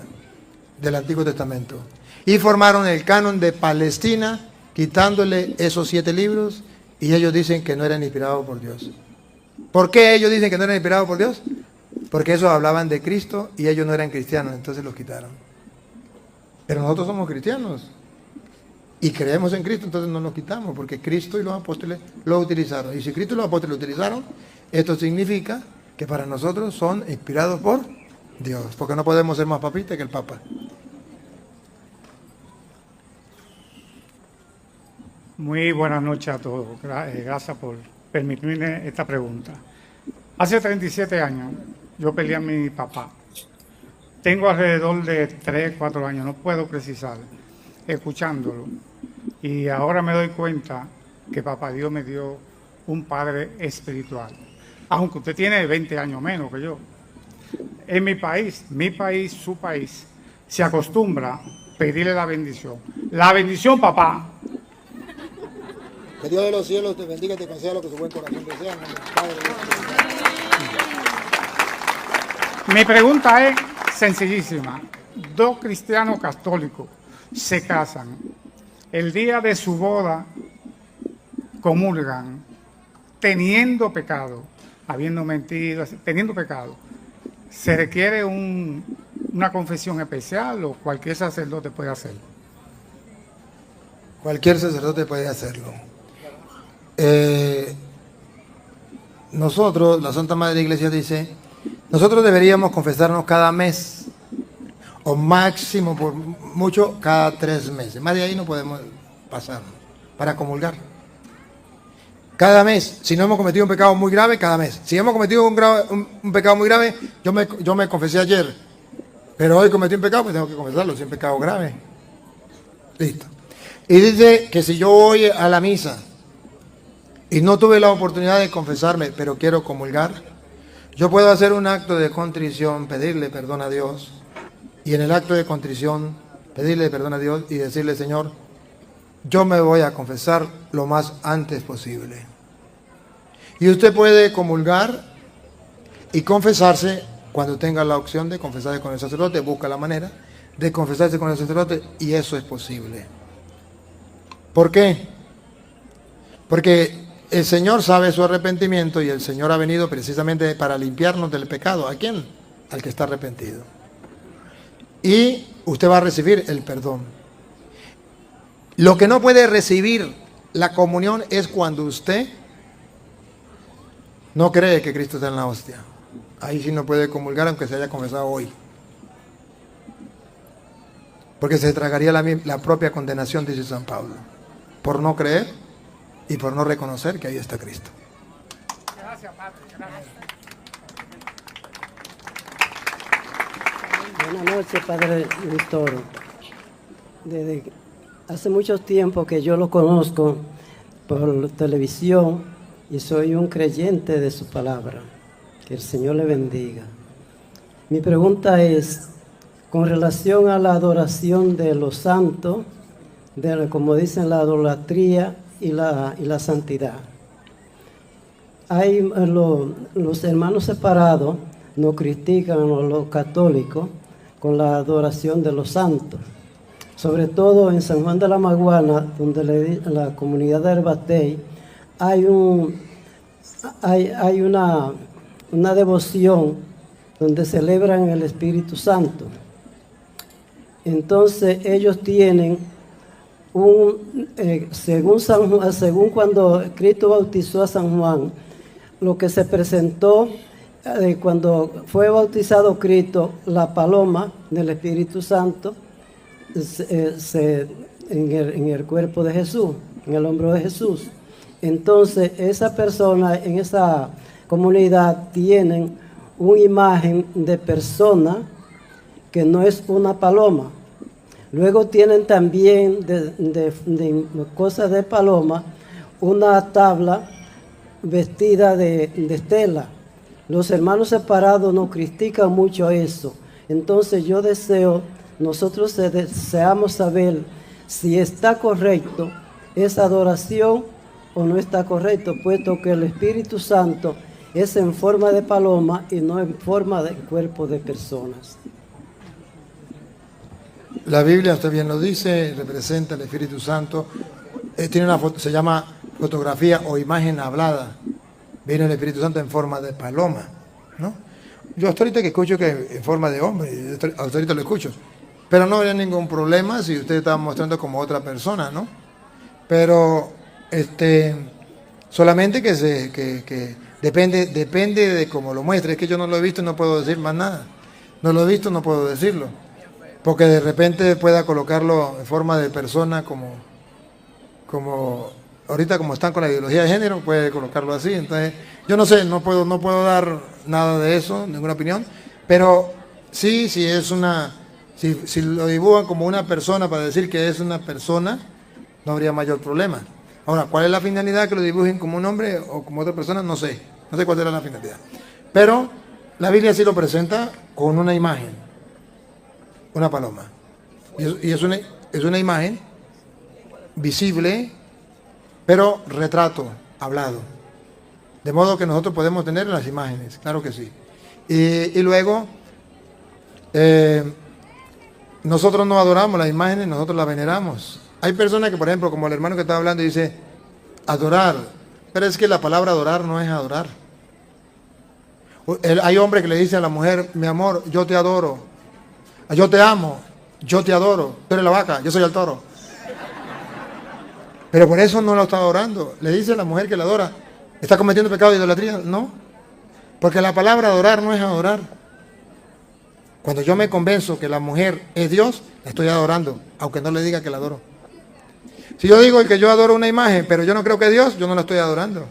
del Antiguo Testamento y formaron el canon de Palestina quitándole esos 7 libros y ellos dicen que no eran inspirados por Dios. ¿Por qué ellos dicen que no eran inspirados por Dios? Porque esos hablaban de Cristo y ellos no eran cristianos, entonces los quitaron. Pero nosotros somos cristianos y creemos en Cristo, entonces no los quitamos, porque Cristo y los apóstoles lo utilizaron. Y si Cristo y los apóstoles lo utilizaron, esto significa que para nosotros son inspirados por Dios, porque no podemos ser más papistas que el Papa. Muy buenas noches a todos. Gracias por permitirme esta pregunta. Hace 37 años yo peleé a mi papá. Tengo alrededor de 3, 4 años, no puedo precisar, escuchándolo. Y ahora me doy cuenta que Papá Dios me dio un padre espiritual. Aunque usted tiene 20 años menos que yo. En mi país, su país, se acostumbra a pedirle la bendición. La bendición, papá. Que Dios de los cielos te bendiga y te conceda lo que su buen corazón desea. Mi pregunta es sencillísima. 2 cristianos católicos se casan. El día de su boda comulgan teniendo pecado, habiendo mentido, teniendo pecado. ¿Se requiere una confesión especial o cualquier sacerdote puede hacerlo? Cualquier sacerdote puede hacerlo. Nosotros, la Santa Madre de la Iglesia dice, nosotros deberíamos confesarnos cada mes o máximo por mucho cada 3 meses. Más de ahí no podemos pasar para comulgar. Cada mes, si no hemos cometido un pecado muy grave, cada mes. Si hemos cometido un pecado muy grave, yo me confesé ayer, pero hoy cometí un pecado, pues tengo que confesarlo, si es un pecado grave. Listo. Y dice que si yo voy a la misa y no tuve la oportunidad de confesarme, pero quiero comulgar, yo puedo hacer un acto de contrición, pedirle perdón a Dios, y en el acto de contrición pedirle perdón a Dios y decirle: Señor, yo me voy a confesar lo más antes posible. Y usted puede comulgar y confesarse cuando tenga la opción de confesarse con el sacerdote. Busca la manera de confesarse con el sacerdote y eso es posible. ¿Por qué? Porque el Señor sabe su arrepentimiento y el Señor ha venido precisamente para limpiarnos del pecado. ¿A quién? Al que está arrepentido. Y usted va a recibir el perdón. Lo que no puede recibir la comunión es cuando usted no cree que Cristo está en la hostia. Ahí sí no puede comulgar aunque se haya confesado hoy. Porque se tragaría la propia condenación, dice San Pablo, por no creer y por no reconocer que ahí está Cristo. Gracias, Padre. Gracias. Buenas noches, Padre Luis Toro. Desde hace mucho tiempo que yo lo conozco por televisión y soy un creyente de su palabra. Que el Señor le bendiga. Mi pregunta es, con relación a la adoración de los santos, como dicen, la idolatría y la santidad. Hay los hermanos separados nos critican a los católicos con la adoración de los santos. Sobre todo en San Juan de la Maguana, donde la comunidad de Herbatey, hay una devoción donde celebran el Espíritu Santo. Entonces ellos tienen según cuando Cristo bautizó a San Juan, lo que se presentó cuando fue bautizado Cristo, la paloma del Espíritu Santo, en el cuerpo de Jesús, en el hombro de Jesús. Entonces esa persona en esa comunidad tienen una imagen de persona que no es una paloma. Luego tienen también de cosas de paloma una tabla vestida de estela. Los hermanos separados nos critican mucho eso. Entonces yo deseo, nosotros deseamos saber si está correcto esa adoración o no está correcto, puesto que el Espíritu Santo es en forma de paloma y no en forma de cuerpo de personas. La Biblia, usted bien lo dice, representa el Espíritu Santo. Tiene una foto, se llama fotografía o imagen hablada. Viene el Espíritu Santo en forma de paloma, ¿no? Yo hasta ahorita que escucho que en forma de hombre, hasta ahorita lo escucho. Pero no habría ningún problema si usted estaba mostrando como otra persona, ¿no? Pero solamente que depende de cómo lo muestre. Es que yo no lo he visto y no puedo decir más nada. No lo he visto, no puedo decirlo. Porque de repente pueda colocarlo en forma de persona como ahorita como están con la ideología de género, puede colocarlo así. Entonces, yo no sé, no puedo dar nada de eso, ninguna opinión, pero sí, si lo dibujan como una persona para decir que es una persona, no habría mayor problema. Ahora, ¿cuál es la finalidad que lo dibujen como un hombre o como otra persona? No sé cuál era la finalidad. Pero la Biblia sí lo presenta con una imagen, una paloma. Y es una imagen visible, pero retrato, hablado. De modo que nosotros podemos tener las imágenes, claro que sí. Y luego, nosotros no adoramos las imágenes, nosotros las veneramos. Hay personas que, por ejemplo, como el hermano que estaba hablando, dice adorar, pero es que la palabra adorar no es adorar. Hay hombres que le dicen a la mujer: mi amor, yo te adoro, yo te amo, yo te adoro, tú eres la vaca, yo soy el toro. Pero por eso no lo está adorando. Le dice a la mujer que la adora: ¿está cometiendo pecado de idolatría? No, porque la palabra adorar no es adorar. Cuando yo me convenzo que la mujer es Dios, la estoy adorando, aunque no le diga que la adoro. Si yo digo que yo adoro una imagen, pero yo no creo que es Dios, yo no la estoy adorando.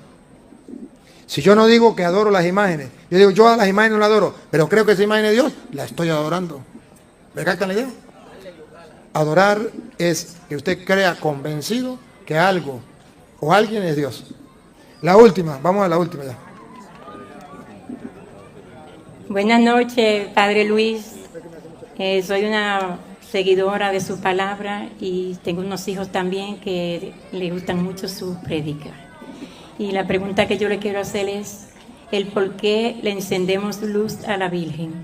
Si yo no digo que adoro las imágenes, yo digo yo a las imágenes no las adoro, pero creo que esa imagen es Dios, la estoy adorando. ¿Me captan la idea? Adorar es que usted crea convencido que algo o alguien es Dios. La última, vamos a la última ya. Buenas noches, Padre Luis. Soy una seguidora de su palabra y tengo unos hijos también que les gustan mucho sus prédicas. Y la pregunta que yo le quiero hacer es el por qué le encendemos luz a la Virgen.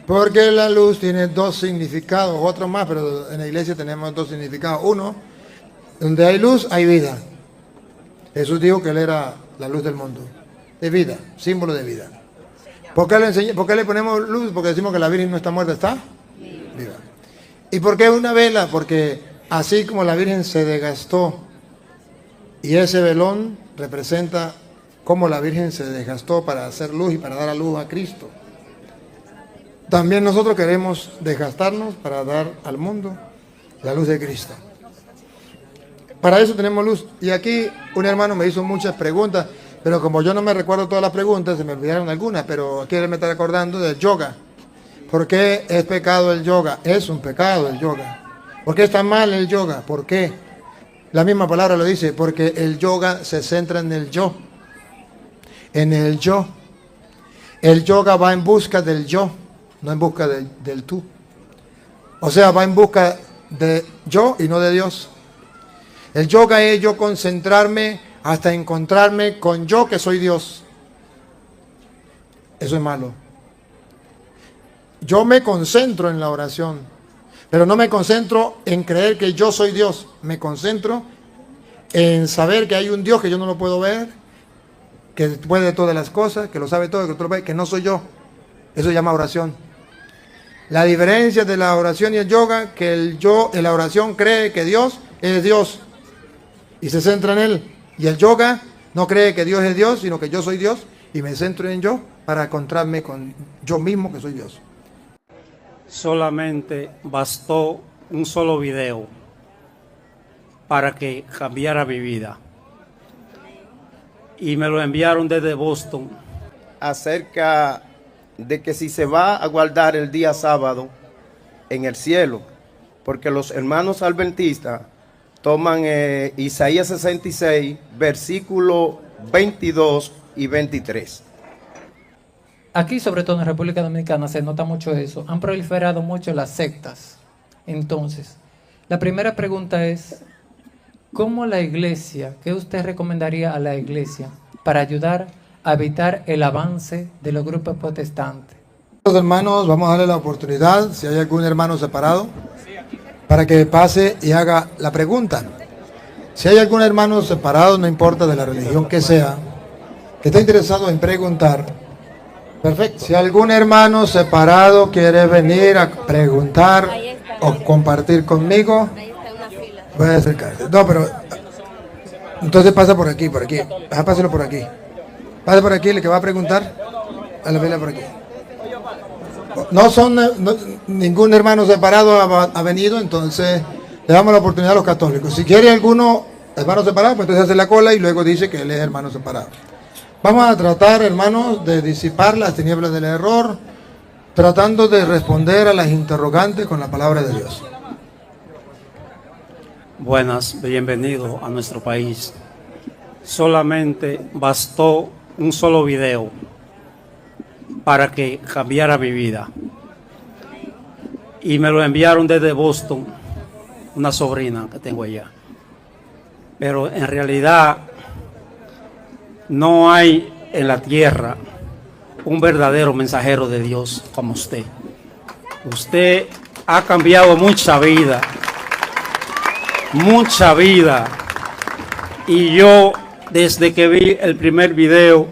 Porque la luz tiene dos significados, otros más, pero en la iglesia tenemos dos significados. Uno, donde hay luz, hay vida. Jesús dijo que Él era la luz del mundo, de vida, símbolo de vida. ¿Por qué le ponemos luz? Porque decimos que la Virgen no está muerta, está viva. ¿Y por qué una vela? Porque así como la Virgen se desgastó, y ese velón representa cómo la Virgen se desgastó para hacer luz y para dar a luz a Cristo. También nosotros queremos desgastarnos para dar al mundo la luz de Cristo. Para eso tenemos luz. Y aquí un hermano me hizo muchas preguntas, pero como yo no me recuerdo todas las preguntas, se me olvidaron algunas, pero aquí me está recordando del yoga. ¿Por qué es pecado el yoga? Es un pecado el yoga. ¿Por qué está mal el yoga? ¿Por qué? La misma palabra lo dice, porque el yoga se centra en el yo. En el yo. El yoga va en busca del yo, no en busca del tú. O sea, va en busca de yo y no de Dios. El yoga es yo concentrarme hasta encontrarme con yo que soy Dios. Eso es malo. Yo me concentro en la oración, pero no me concentro en creer que yo soy Dios. Me concentro en saber que hay un Dios que yo no lo puedo ver, que puede todas las cosas, que lo sabe todo, que no soy yo. Eso se llama oración. La diferencia de la oración y el yoga, que el yo en la oración cree que Dios es Dios y se centra en Él. Y el yoga no cree que Dios es Dios, sino que yo soy Dios y me centro en yo para encontrarme con yo mismo que soy Dios. Solamente bastó un solo video para que cambiara mi vida. Y me lo enviaron desde Boston. Acerca de que si se va a guardar el día sábado en el cielo, porque los hermanos adventistas toman Isaías 66, versículo 22 y 23. Aquí, sobre todo en República Dominicana, se nota mucho eso. Han proliferado mucho las sectas. Entonces, la primera pregunta es, ¿cómo la iglesia, qué usted recomendaría a la iglesia para ayudar a evitar el avance de los grupos protestantes? Los hermanos, vamos a darle la oportunidad, si hay algún hermano separado, para que pase y haga la pregunta. Si hay algún hermano separado, no importa de la religión que sea, que esté interesado en preguntar, perfecto. Si algún hermano separado quiere venir a preguntar o compartir conmigo, voy a acercarse. No, pero entonces pasa por aquí, por aquí. Páselo por aquí. Pase por aquí, el que va a preguntar, a la vela por aquí. Ningún hermano separado ha venido, entonces le damos la oportunidad a los católicos. Si quiere alguno hermano separado, pues entonces hace la cola y luego dice que él es hermano separado. Vamos a tratar, hermanos, de disipar las tinieblas del error, tratando de responder a las interrogantes con la palabra de Dios. Buenas, bienvenido a nuestro país. Solamente bastó un solo video para que cambiara mi vida. Y me lo enviaron desde Boston, una sobrina que tengo allá. Pero en realidad no hay en la tierra un verdadero mensajero de Dios como usted. Usted ha cambiado mucha vida. Mucha vida. Y yo, desde que vi el primer video,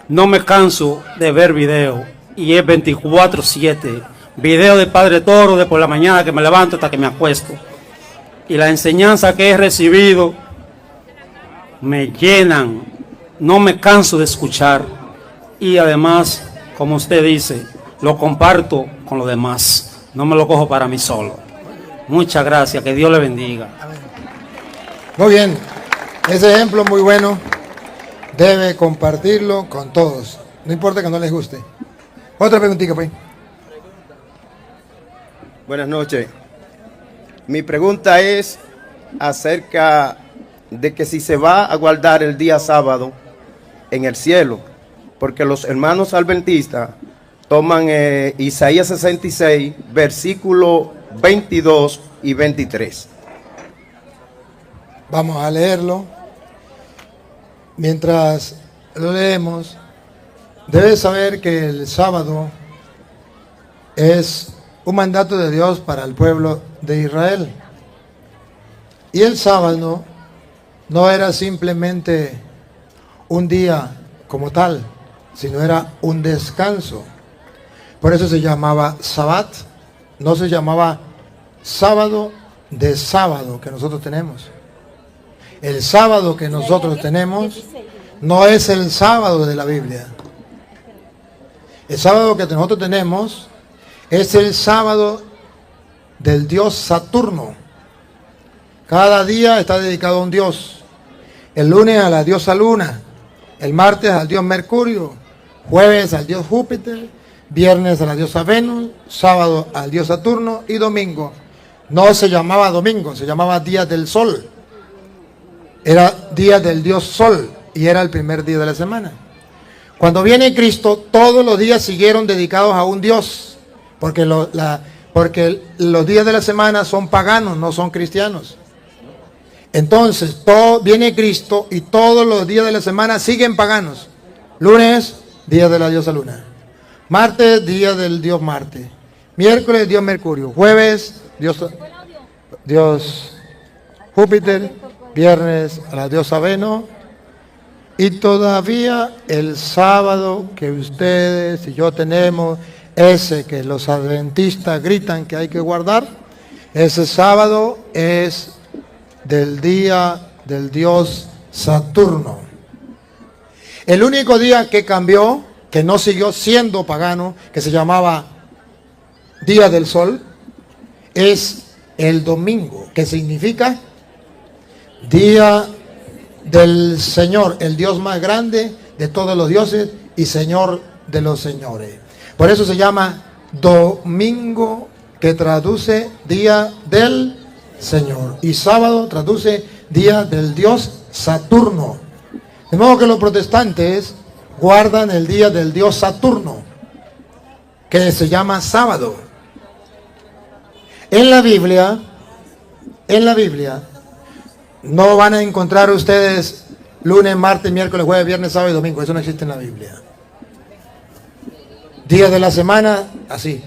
no me canso de ver video. Y es 24/7. Video de Padre Toro de por la mañana que me levanto hasta que me acuesto. Y la enseñanza que he recibido me llenan. No me canso de escuchar. Y además, como usted dice, lo comparto con los demás. No me lo cojo para mí solo. Muchas gracias, que Dios le bendiga. Muy bien, ese ejemplo muy bueno. Debe compartirlo con todos. No importa que no les guste. Otra preguntita, pues. Buenas noches. Mi pregunta es acerca de que si se va a guardar el día sábado en el cielo, porque los hermanos adventistas toman Isaías 66, versículos 22 y 23. Vamos a leerlo. Mientras lo leemos, debes saber que el sábado es un mandato de Dios para el pueblo de Israel. Y el sábado no era simplemente un día como tal, sino era un descanso. Por eso se llamaba Sabbat, no se llamaba sábado de sábado que nosotros tenemos. El sábado que nosotros tenemos no es el sábado de la Biblia. El sábado que nosotros tenemos es el sábado del dios Saturno. Cada día está dedicado a un dios. El lunes a la diosa Luna, el martes al dios Mercurio, jueves al dios Júpiter, viernes a la diosa Venus, sábado al dios Saturno y domingo. No se llamaba domingo, se llamaba día del sol. Era día del dios Sol y era el primer día de la semana. Cuando viene Cristo, todos los días siguieron dedicados a un dios, porque los días de la semana son paganos, no son cristianos. Entonces, viene Cristo y todos los días de la semana siguen paganos. Lunes, día de la diosa Luna. Martes, día del dios Marte. Miércoles, dios Mercurio. Jueves, dios Júpiter. Viernes a la diosa Venus. Y todavía el sábado que ustedes y yo tenemos, ese que los adventistas gritan que hay que guardar, ese sábado es del día del dios Saturno. El único día que cambió, que no siguió siendo pagano, que se llamaba día del sol, es el domingo, que significa día del Señor, el Dios más grande de todos los dioses y Señor de los señores. Por eso se llama domingo, que traduce día del Señor, y sábado traduce día del Dios Saturno. De modo que los protestantes guardan el día del Dios Saturno, que se llama sábado. En la Biblia no van a encontrar ustedes lunes, martes, miércoles, jueves, viernes, sábado y domingo. Eso no existe en la Biblia. Días de la semana, así.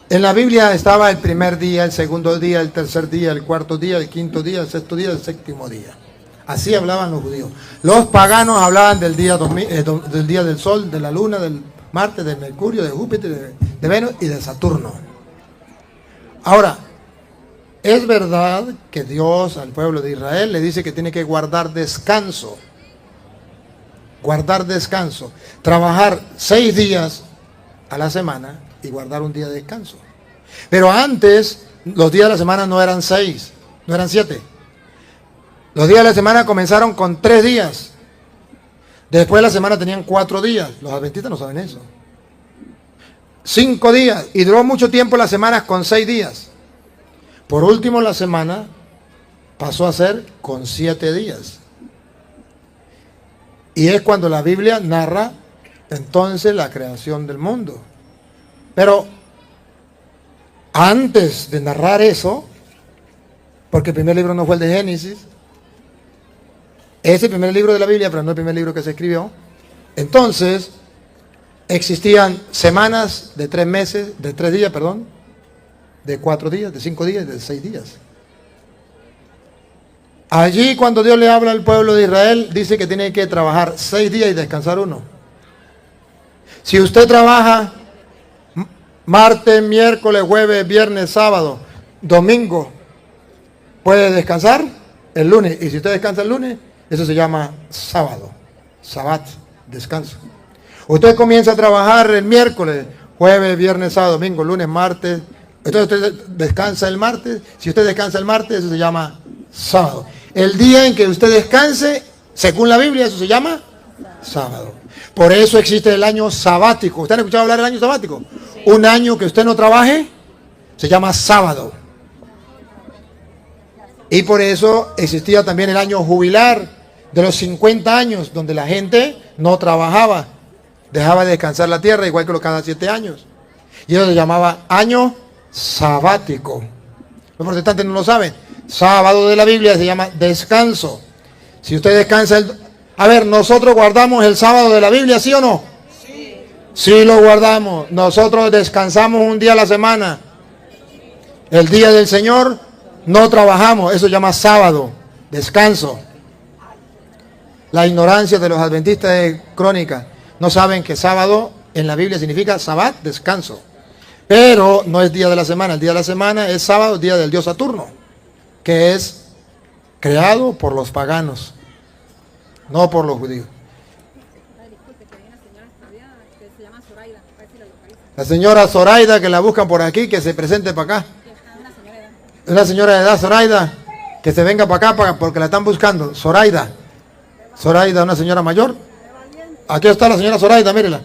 En la Biblia estaba el primer día, el segundo día, el tercer día, el cuarto día, el quinto día, el sexto día, el séptimo día. Así hablaban los judíos. Los paganos hablaban del día del sol, de la luna, del Marte, de Mercurio, de Júpiter, de Venus y de Saturno. Ahora, es verdad que Dios al pueblo de Israel le dice que tiene que guardar descanso. Guardar descanso. Trabajar 6 días a la semana y guardar un día de descanso. Pero antes, los días de la semana no eran 6, no eran 7. Los días de la semana comenzaron con 3 días. Después de la semana tenían 4 días. Los adventistas no saben eso. 5 días. Y duró mucho tiempo las semanas con 6 días. Por último, la semana pasó a ser con 7 días. Y es cuando la Biblia narra entonces la creación del mundo. Pero antes de narrar eso, porque el primer libro no fue el de Génesis, es el primer libro de la Biblia, pero no el primer libro que se escribió. Entonces, existían semanas de 3 meses, de 3 días, perdón, de 4 días, de 5 días, de 6 días. Allí cuando Dios le habla al pueblo de Israel, dice que tiene que trabajar 6 días y descansar 1. Si usted trabaja martes, miércoles, jueves, viernes, sábado, domingo, puede descansar el lunes. Y si usted descansa el lunes, eso se llama sábado, sabbat, descanso. Usted comienza a trabajar el miércoles, jueves, viernes, sábado, domingo, lunes, martes. Entonces usted descansa el martes. Si usted descansa el martes, eso se llama sábado. El día en que usted descanse, según la Biblia, eso se llama sábado. Por eso existe el año sabático. ¿Usted han escuchado hablar del año sabático? Sí. Un año que usted no trabaje, se llama sábado. Y por eso existía también el año jubilar de los 50 años, donde la gente no trabajaba, dejaba de descansar la tierra, igual que los cada 7 años. Y eso se llamaba año sabático. Los protestantes no lo saben. Sábado de la Biblia se llama descanso. Si usted descansa A ver, ¿nosotros guardamos el sábado de la Biblia, sí o no? Sí. Sí lo guardamos. Nosotros descansamos un día a la semana. El día del Señor no trabajamos. Eso se llama sábado, descanso. La ignorancia de los adventistas de Crónica. No saben que sábado en la Biblia significa sabbat, descanso. Pero no es día de la semana. El día de la semana es sábado, día del dios Saturno, que es creado por los paganos, no por los judíos. La señora Zoraida, que la buscan por aquí, que se presente para acá. Una señora de edad, Zoraida, que se venga para acá porque la están buscando. Zoraida. Zoraida, una señora mayor. Aquí está la señora Zoraida, mírela.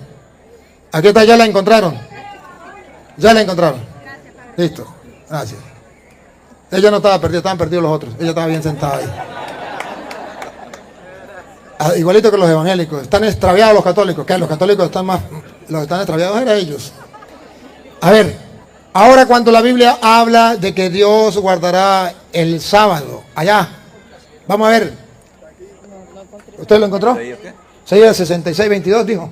Aquí está, ya la encontraron. Ya la encontraron. Listo, gracias. Ella no estaba perdida, estaban perdidos los otros. Ella estaba bien sentada ahí. Igualito que los evangélicos. Están extraviados los católicos. ¿Qué? Los católicos están más... Los que están extraviados eran ellos. A ver, ahora cuando la Biblia habla de que Dios guardará el sábado, allá, vamos a ver. ¿Usted lo encontró? Isaías 66:22 dijo.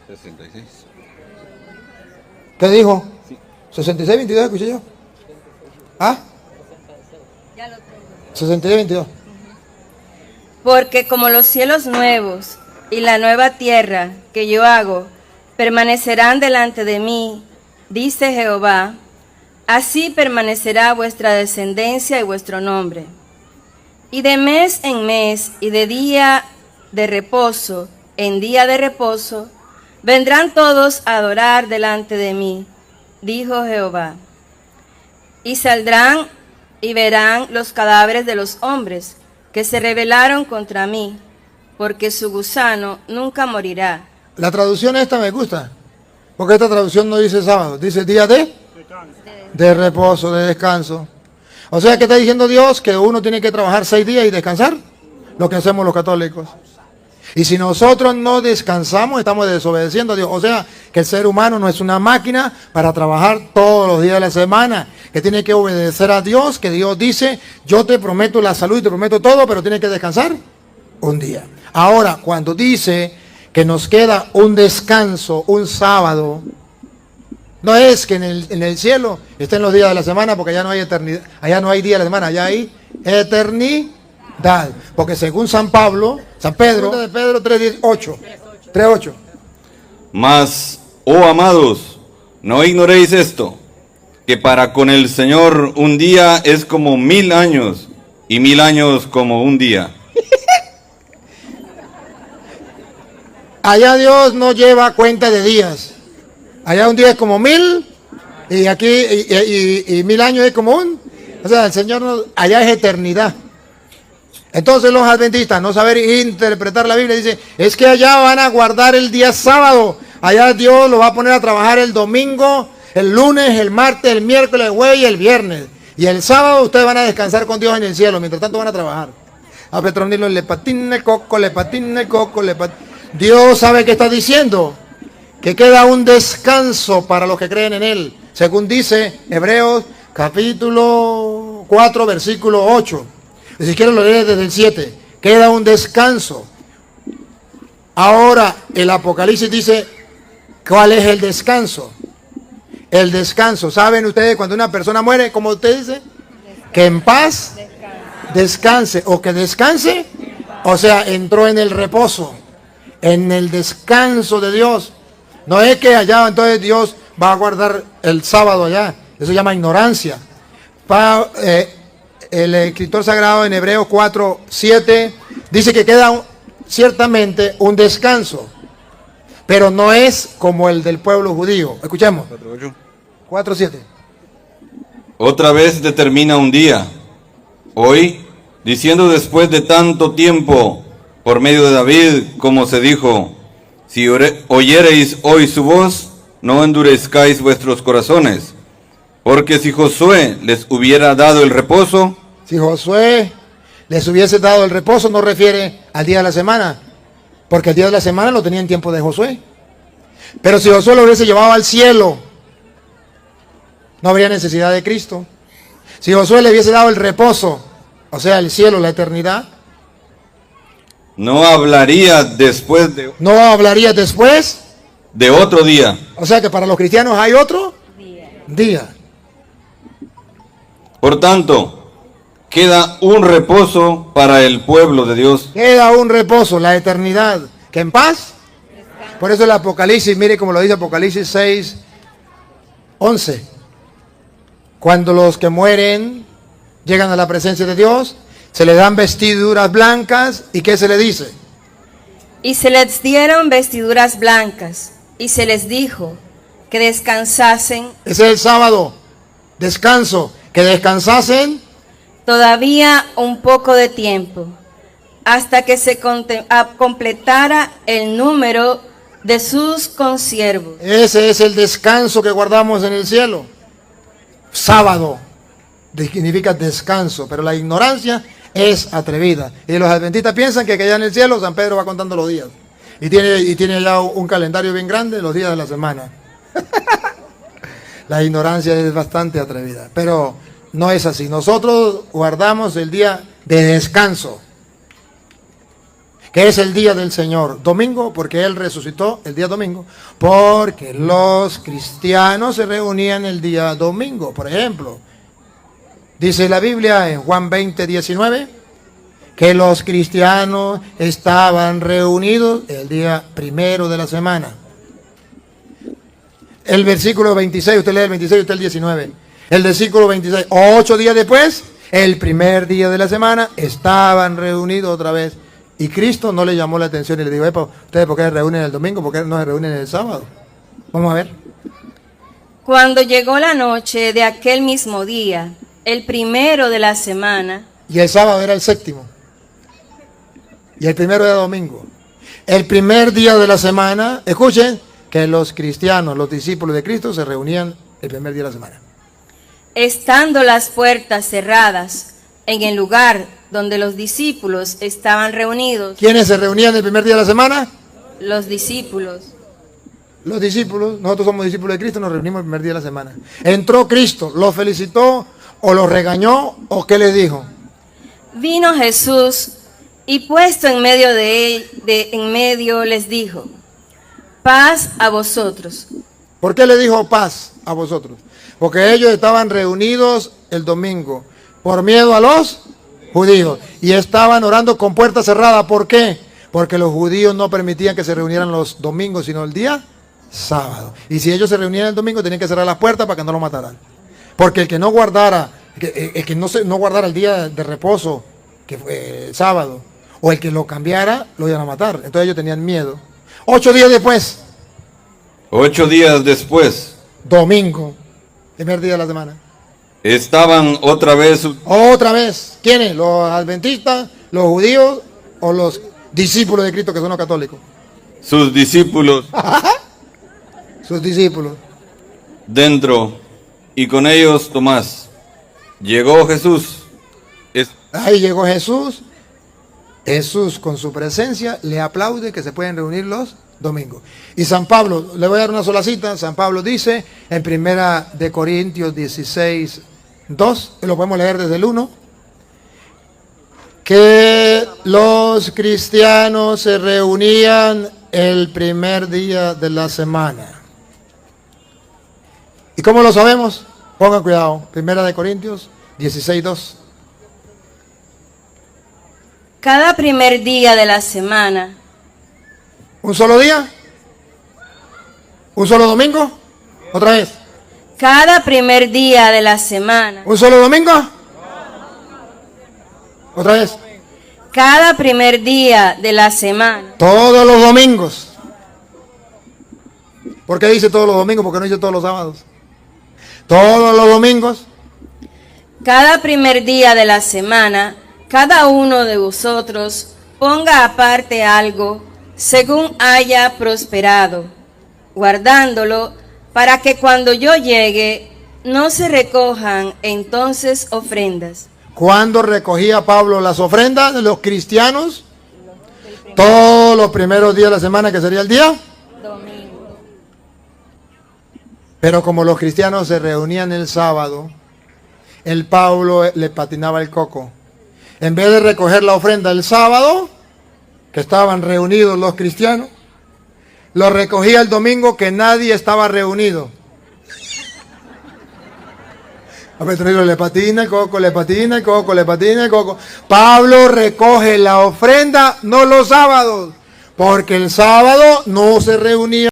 66. ¿Qué dijo? 66:22 escuché yo. ¿Ah? 66:22. Porque como los cielos nuevos y la nueva tierra que yo hago permanecerán delante de mí, dice Jehová, así permanecerá vuestra descendencia y vuestro nombre. Y de mes en mes y de día de reposo en día de reposo, vendrán todos a adorar delante de mí, dijo Jehová. Y saldrán y verán los cadáveres de los hombres que se rebelaron contra mí, porque su gusano nunca morirá. La traducción esta me gusta, porque esta traducción no dice sábado, dice día de reposo, de descanso. O sea, ¿qué está diciendo Dios? Que uno tiene que trabajar 6 días y descansar, lo que hacemos los católicos. Y si nosotros no descansamos, estamos desobedeciendo a Dios. O sea, que el ser humano no es una máquina para trabajar todos los días de la semana, que tiene que obedecer a Dios, que Dios dice, yo te prometo la salud y te prometo todo, pero tiene que descansar un día. Ahora, cuando dice que nos queda un descanso, un sábado, no es que en el cielo estén los días de la semana, porque allá no hay eternidad, allá no hay día de la semana, allá hay eternidad. Porque según San Pedro, de Pedro 3:8. Mas, oh amados, no ignoréis esto, que para con el Señor un día es como 1000 años, y 1000 años como un día. Allá Dios no lleva cuenta de días. Allá un día es como 1000, y aquí y 1000 años es como un. O sea, el Señor no, allá es eternidad. Entonces los adventistas, no saber interpretar la Biblia, dicen, es que allá van a guardar el día sábado. Allá Dios lo va a poner a trabajar el domingo, el lunes, el martes, el miércoles, el jueves y el viernes. Y el sábado ustedes van a descansar con Dios en el cielo, mientras tanto van a trabajar. A Petronilo le patina el coco, le patina el coco, le patina. Dios sabe qué está diciendo, que queda un descanso para los que creen en Él, según dice Hebreos capítulo 4, versículo 8. Y si quieren lo leer desde el 7, queda un descanso. Ahora el Apocalipsis dice, ¿cuál es el descanso? El descanso, ¿saben ustedes cuando una persona muere, como usted dice? Que en paz descanse, o que descanse, o sea, entró en el reposo, en el descanso de Dios. No es que allá entonces Dios va a guardar el sábado allá, eso se llama ignorancia. El escritor sagrado en Hebreos 4:7 dice que queda ciertamente un descanso, pero no es como el del pueblo judío. Escuchemos. 4:7. Otra vez determina un día, hoy, diciendo después de tanto tiempo, por medio de David, como se dijo, si oyereis hoy su voz, no endurezcáis vuestros corazones, porque si Josué les hubiera dado el reposo, si Josué les hubiese dado el reposo, no refiere al día de la semana, porque el día de la semana lo tenía en tiempo de Josué. Pero si Josué lo hubiese llevado al cielo, no habría necesidad de Cristo. Si Josué le hubiese dado el reposo, o sea, el cielo, la eternidad, no hablaría después de otro día. O sea que para los cristianos hay otro día. Por tanto, queda un reposo para el pueblo de Dios. Queda un reposo, la eternidad, que en paz. Por eso el Apocalipsis, mire como lo dice Apocalipsis 6:11. Cuando los que mueren llegan a la presencia de Dios, se les dan vestiduras blancas, ¿y qué se le dice? Y se les dieron vestiduras blancas, y se les dijo que descansasen. Ese es el sábado, descanso, que descansasen todavía un poco de tiempo, hasta que se completara el número de sus consiervos. Ese es el descanso que guardamos en el cielo. Sábado significa descanso, pero la ignorancia es atrevida. Y los adventistas piensan que allá en el cielo San Pedro va contando los días. Y tiene ya un calendario bien grande, los días de la semana. La ignorancia es bastante atrevida, pero no es así. Nosotros guardamos el día de descanso, que es el día del Señor. Domingo, porque Él resucitó el día domingo, porque los cristianos se reunían el día domingo. Por ejemplo, dice la Biblia en Juan 20:19, que los cristianos estaban reunidos el día primero de la semana. El versículo 26, usted lee el 26, usted el 19. El versículo 26, 8 días después, el primer día de la semana, estaban reunidos otra vez. Y Cristo no le llamó la atención y le dijo, ¿ustedes por qué se reúnen el domingo? ¿Por qué no se reúnen el sábado? Vamos a ver. Cuando llegó la noche de aquel mismo día, el primero de la semana. Y el sábado era el séptimo. Y el primero era domingo. El primer día de la semana, escuchen, que los cristianos, los discípulos de Cristo, se reunían el primer día de la semana. Estando las puertas cerradas en el lugar donde los discípulos estaban reunidos. ¿Quiénes se reunían el primer día de la semana? Los discípulos. Los discípulos, nosotros somos discípulos de Cristo, nos reunimos el primer día de la semana. Entró Cristo, ¿lo felicitó o lo regañó o qué le dijo? Vino Jesús y puesto en medio en medio les dijo, paz a vosotros. ¿Por qué le dijo paz a vosotros? Porque ellos estaban reunidos el domingo por miedo a los judíos y estaban orando con puertas cerradas. ¿Por qué? Porque los judíos no permitían que se reunieran los domingos, sino el día sábado. Y si ellos se reunían el domingo, tenían que cerrar las puertas para que no lo mataran. Porque el que no guardara, no guardara el día de reposo, que fue el sábado, o el que lo cambiara, lo iban a matar. Entonces ellos tenían miedo. 8 días después. 8 días después. Domingo, primer día de la semana. Estaban otra vez. Otra vez. ¿Quiénes? ¿Los adventistas, los judíos o los discípulos de Cristo que son los católicos? Sus discípulos. Sus discípulos. Dentro, y con ellos Tomás. Llegó Jesús. Ahí llegó Jesús. Jesús con su presencia le aplaude que se pueden reunir los domingos. Y San Pablo, le voy a dar una sola cita. San Pablo dice en 1 Corintios 16:2, lo podemos leer desde el 1, que los cristianos se reunían el primer día de la semana. ¿Y cómo lo sabemos? Pongan cuidado. 1 Corintios 16:2. Cada primer día de la semana. ¿Un solo día? ¿Un solo domingo? ¿Otra vez? Cada primer día de la semana. ¿Un solo domingo? ¿Otra vez? Cada primer día de la semana. Todos los domingos. ¿Por qué dice todos los domingos? ¿Por qué no dice todos los sábados? Todos los domingos. Cada primer día de la semana, cada uno de vosotros ponga aparte algo según haya prosperado, guardándolo para que cuando yo llegue no se recojan entonces ofrendas. ¿Cuándo recogía Pablo las ofrendas de los cristianos? Todos los primeros días de la semana, que sería el día domingo. Pero como los cristianos se reunían el sábado, el Pablo le patinaba el coco. En vez de recoger la ofrenda el sábado, que estaban reunidos los cristianos, lo recogía el domingo, que nadie estaba reunido. A Petronilo le patina el coco, le patina el coco, le patina el coco. Pablo recoge la ofrenda, no los sábados, porque el sábado no se reunía.